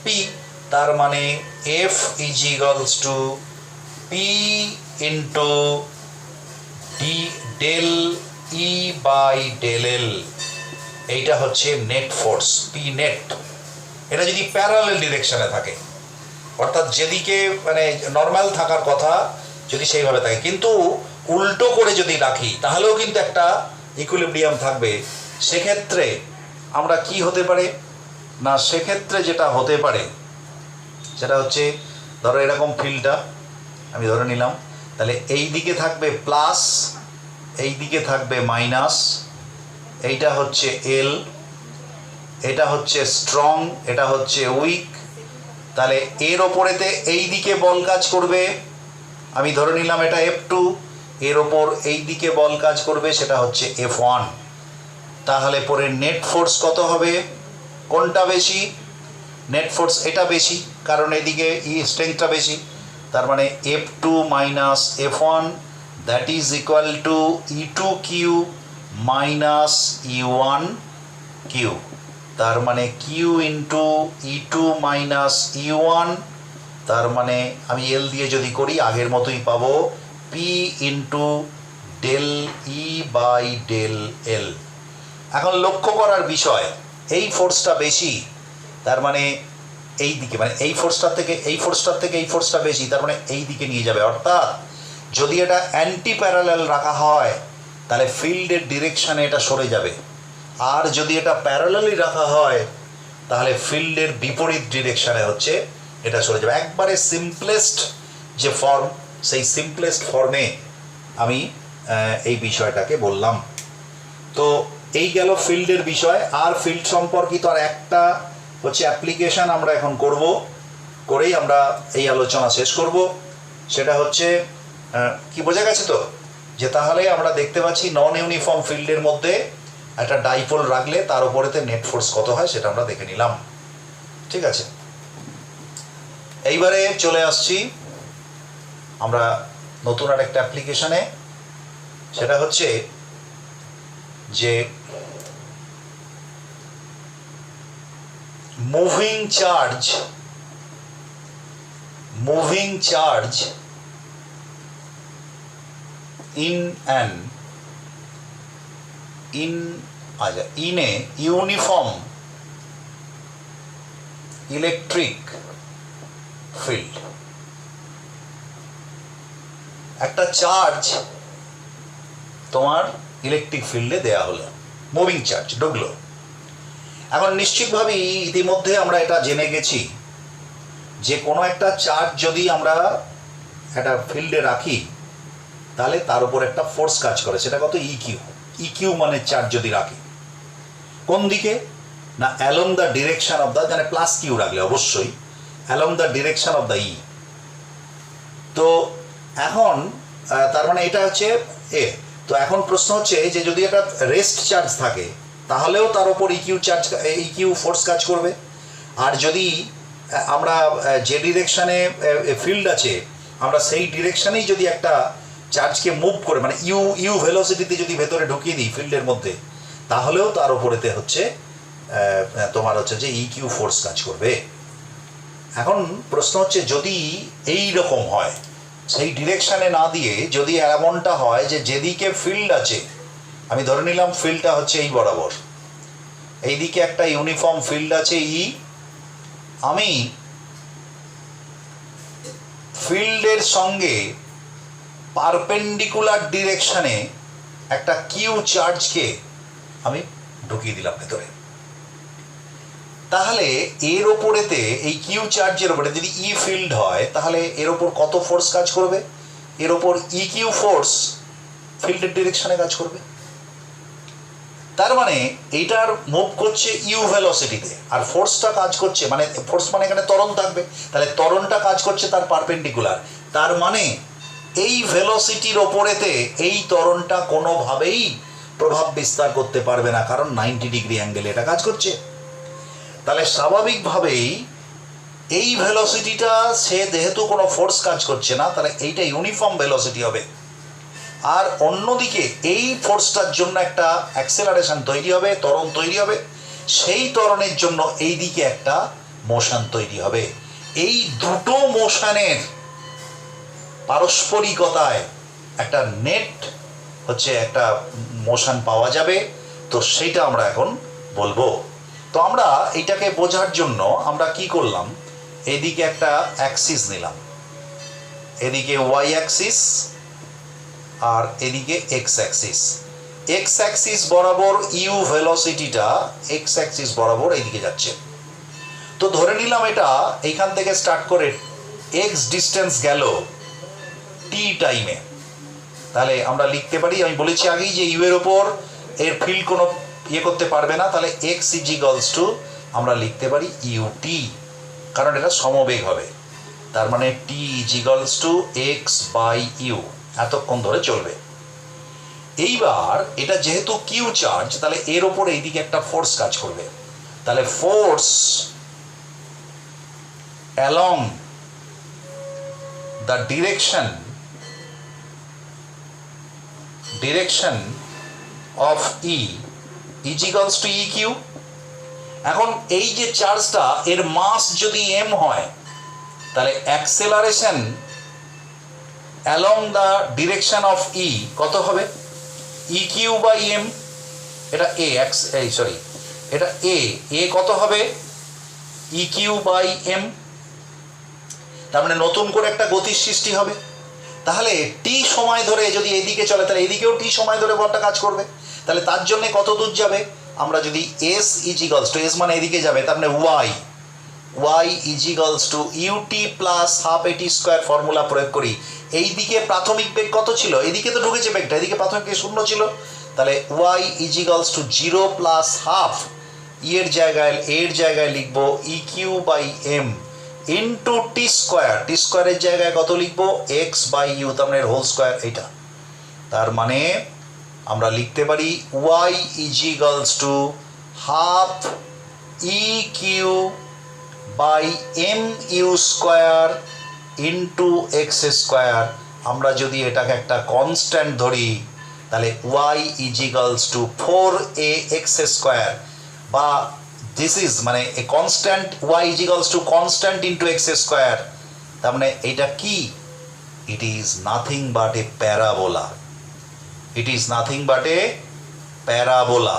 পি, তার মানে F is equals to P into del E by del L. এইটা হচ্ছে নেট ফোর্স পি নেট। এটা যদি প্যারালাল ডিরেকশনে থাকে, অর্থাৎ যেদিকে মানে নর্মাল থাকার কথা যদি সেইভাবে থাকে, কিন্তু উল্টো করে যদি রাখি তাহলেও কিন্তু একটা ইকুইলিব্রিয়াম থাকবে। সেক্ষেত্রে আমরা কি হতে পারে না, সেক্ষেত্রে যেটা হতে পারে সেটা হচ্ছে ধরো এরকম ফিল্ডটা আমি ধরে নিলাম, তাহলে এই দিকে থাকবে প্লাস, এই দিকে থাকবে মাইনাস, এইটা হচ্ছে এল, এটা হচ্ছে স্ট্রং, এটা হচ্ছে উইক। তাহলে এর ওপরেতে এই দিকে বল কাজ করবে, আমি ধরে নিলাম এটা F2, এর ওপর এই দিকে বল কাজ করবে, সেটা হচ্ছে F1। তাহলে পরে নেট ফোর্স কত হবে? কোনটা বেশি? নেট ফোর্স এটা বেশি, কারণ এদিকে স্ট্রেংথটা বেশি। তার মানে F2 minus F1 that is equal two E2Q minus E1Q। তার মানে Q into E2 minus E1, তার মানে আমি এল দিয়ে যদি করি আগের মতোই পাবো P into del E by del L. এখন লক্ষ্য করার বিষয়, এই ফোর্সটা বেশি, তার মানে এই দিকে, মানে এই ফোর্সটার থেকে এই ফোর্সটা বেশি, তার মানে এই দিকে নিয়ে যাবে। অর্থাৎ যদি এটা অ্যান্টি প্যারালাল রাখা হয় তাহলে ফিল্ডের ডিরেকশানে এটা সরে যাবে, আর যদি এটা প্যারালালি রাখা হয় তাহলে ফিল্ডের বিপরীত ডিরেকশানে হচ্ছে এটা সরে যাবে। একবারে সিম্পলেস্ট যে ফর্ম, সেই সিম্পলেস্ট ফর্মে আমি এই বিষয়টাকে বললাম। তো এই গেল ফিল্ডের বিষয়। আর ফিল্ড সম্পর্কিত আর একটা হচ্ছে অ্যাপ্লিকেশান আমরা এখন করেই আমরা এই আলোচনা শেষ করব। সেটা হচ্ছে কি বোঝা গেছে তো, যে তাহলে আমরা দেখতে পাচ্ছি নন ইউনিফর্ম ফিল্ডের মধ্যে একটা ডাইপোল রাখলে তার উপরেতে নেট ফোর্স কত হয় সেটা আমরা দেখে নিলাম। ঠিক আছে, এইবারে চলে আসছি আমরা নতুন আর একটা অ্যাপ্লিকেশানে। সেটা হচ্ছে যে moving charge in a uniform electric field। একটা চার্জ তোমার ইলেকট্রিক ফিল্ডে দেয়া হলো, মুভিং চার্জ ঢুকলো। এখন নিশ্চিতভাবেই ইতিমধ্যে আমরা এটা জেনে গেছি যে কোনো একটা চার্জ যদি আমরা একটা ফিল্ডে রাখি তাহলে তার উপর একটা ফোর্স কাজ করে, সেটা কত? ইকিউ মানে চার্জ যদি রাখি কোন দিকে না, along the direction of the, মানে প্লাস কিউ রাখলে অবশ্যই along the direction of the E. তো এখন তার মানে এটা হচ্ছে এ। তো এখন প্রশ্ন হচ্ছে যে যদি একটা রেস্ট চার্জ থাকে তাহলেও তার উপর ইকিউ ফোর্স কাজ করবে। আর যদি আমরা যে ডিরেকশানে ফিল্ড আছে আমরা সেই ডিরেকশানেই যদি একটা চার্জকে মুভ করে, মানে ইউ ভেলোসিটিতে যদি ভেতরে ঢুকিয়ে দিই ফিল্ডের মধ্যে, তাহলেও তার উপরেতে হচ্ছে তোমার হচ্ছে যে ইকিউ ফোর্স কাজ করবে। এখন প্রশ্ন হচ্ছে যদি এই রকম হয়, সেই ডিরেকশানে না দিয়ে যদি এমনটা হয় যে যেদিকে ফিল্ড আছে, আমি ধরে নিলাম ফিল্ডটা হচ্ছে এই বরাবর, এইদিকে একটা ইউনিফর্ম ফিল্ড আছে ই, আমি ফিল্ডের সঙ্গে পারপেন্ডিকুলার ডিরেকশানে একটা কিউ চার্জকে আমি ঢুকিয়ে দিলাম ভেতরে, তাহলে এর ওপরেতে এই কিউ চার্জের ওপরে যদি ই ফিল্ড হয় তাহলে এর ওপর কত ফোর্স কাজ করবে? এর ওপর ই কিউ ফোর্স ফিল্ডের ডিরেকশানে কাজ করবে। তার মানে এইটার মুভ করছে ইউ ভেলোসিটিতে, আর ফোর্সটা কাজ করছে, মানে ফোর্স মানে এখানে ত্বরণ থাকবে, তাহলে ত্বরণটা কাজ করছে তার পারপেন্ডিকুলার। তার মানে এই ভেলোসিটির ওপরেতে এই ত্বরণটা কোনোভাবেই প্রভাব বিস্তার করতে পারবে না, কারণ 90 ডিগ্রি অ্যাঙ্গেলে এটা কাজ করছে। তাহলে স্বাভাবিকভাবেই এই ভেলোসিটিটা সে যেহেতু কোনো ফোর্স কাজ করছে না, তাহলে এইটা ইউনিফর্ম ভেলোসিটি হবে। আর অন্যদিকে এই ফোর্সটার জন্য একটা অ্যাক্সেলারেশন তৈরি হবে, ত্বরণ তৈরি হবে, সেই ত্বরণের জন্য এই দিকে একটা মোশন তৈরি হবে। এই দুটো মোশনের পারস্পরিকতায় একটা নেট হচ্ছে একটা মোশন পাওয়া যাবে। তো সেইটা আমরা এখন বলবো। তো আমরা এইটাকে বোঝার জন্য আমরা কি করলাম, এদিকে একটা অ্যাক্সিস নিলাম, এদিকে ওয়াই অ্যাক্সিস আর এদিকে এক্স অ্যাক্সিস বরাবর ইউ ভেলোসিটিটা এক্স অ্যাক্সিস বরাবর এইদিকে যাচ্ছে। তো ধরে নিলাম এটা এইখান থেকে স্টার্ট করে এক্স ডিস্টেন্স গেল টি টাইমে, তাহলে আমরা লিখতে পারি, আমি বলেছি আগেই যে ইউ এর ওপর এর ফিল্ড কোনো ইয়ে করতে পারবে না, তাহলে এক্স ইজিক্যালস টু আমরা লিখতে পারি ইউটি, কারণ এটা সমবেগ হবে। তার মানে T equals to X by U, এতক্ষণ ধরে চলবে। এইবার এটা যেহেতু কিউ চার্জ, তাহলে এর ওপর এইদিকে একটা ফোর্স কাজ করবে। তাহলে force along the direction of E is equals to E Q. এখন এই যে চার্জটা, এর মাস যদি এম হয়, তাহলে acceleration along the direction of E কত হবে? E Q by M. এটা এটা এ কত হবে? E Q by M. তার মানে নতুন করে একটা গতির সৃষ্টি হবে। তাহলে টি সময় ধরে যদি এদিকে চলে, তাহলে এদিকেও টি সময় ধরে বলটা কাজ করবে। তাহলে তার জন্য কত দূর যাবে? আমরা যদি এস ইজিক্যালস টু, এস মানে এদিকে যাবে, তার মানে Y ইজিক্যালস to UT plus half AT square formula প্রয়োগ করি। এই দিকে প্রাথমিক বেগ কত ছিল? এদিকে তো ঢুকেছে বেগটা, এদিকে প্রাথমিক বেগ 0 ছিল। তাহলে ওয়াই ইজিক্যালস টু 0 প্লাস হাফ, এর জায়গায় লিখবো E Q by M into T স্কোয়ারের জায়গায় কত লিখবো? এক্স বাই ইউ, তার মানে হোল স্কোয়ার এইটা। তার মানে আমরা লিখতে পারি Y ইজিক্যালস to half E Q by M U square into X square. আমরা যদি এটাকে একটা কনস্ট্যান্ট ধরি, তাহলে Y ইজিক্যালস to 4a X square, বা দিস ইজ মানে a constant Y ইজিক্যালস to constant into X square. তার মানে এটা কি? It is nothing but a parabola.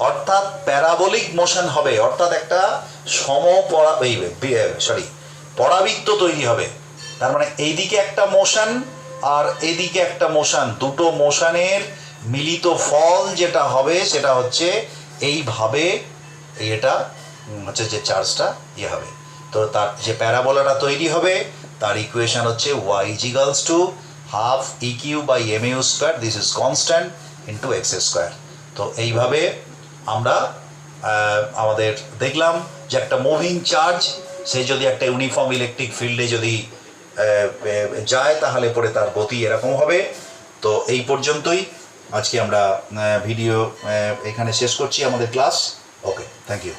অর্থাৎ প্যারাবোলিক মোশন হবে, অর্থাৎ একটা পরাবৃত্ত তৈরি হবে। তার মানে এইদিকে একটা মোশন আর এদিকে একটা মোশন, দুটো মোশনের মিলিত ফল যেটা হবে সেটা হচ্ছে এইভাবে এটা হচ্ছে যে চার্জটা ইয়ে হবে। তো তার যে প্যারাবোলাটা তৈরি হবে তার ইকুয়েশন হচ্ছে Y ইজিক্যালস to half E Q by M U square, this is constant into X square. তো এইভাবে আমরা আমাদের দেখলাম যে একটা মুভিং চার্জ সে যদি একটা ইউনিফর্ম ইলেকট্রিক ফিল্ডে যদি যায়, তাহলে পরে তার গতি এরকম হবে। তো এই পর্যন্তই আজকে আমরা ভিডিও এখানে শেষ করছি আমাদের ক্লাস। Okay, thank you.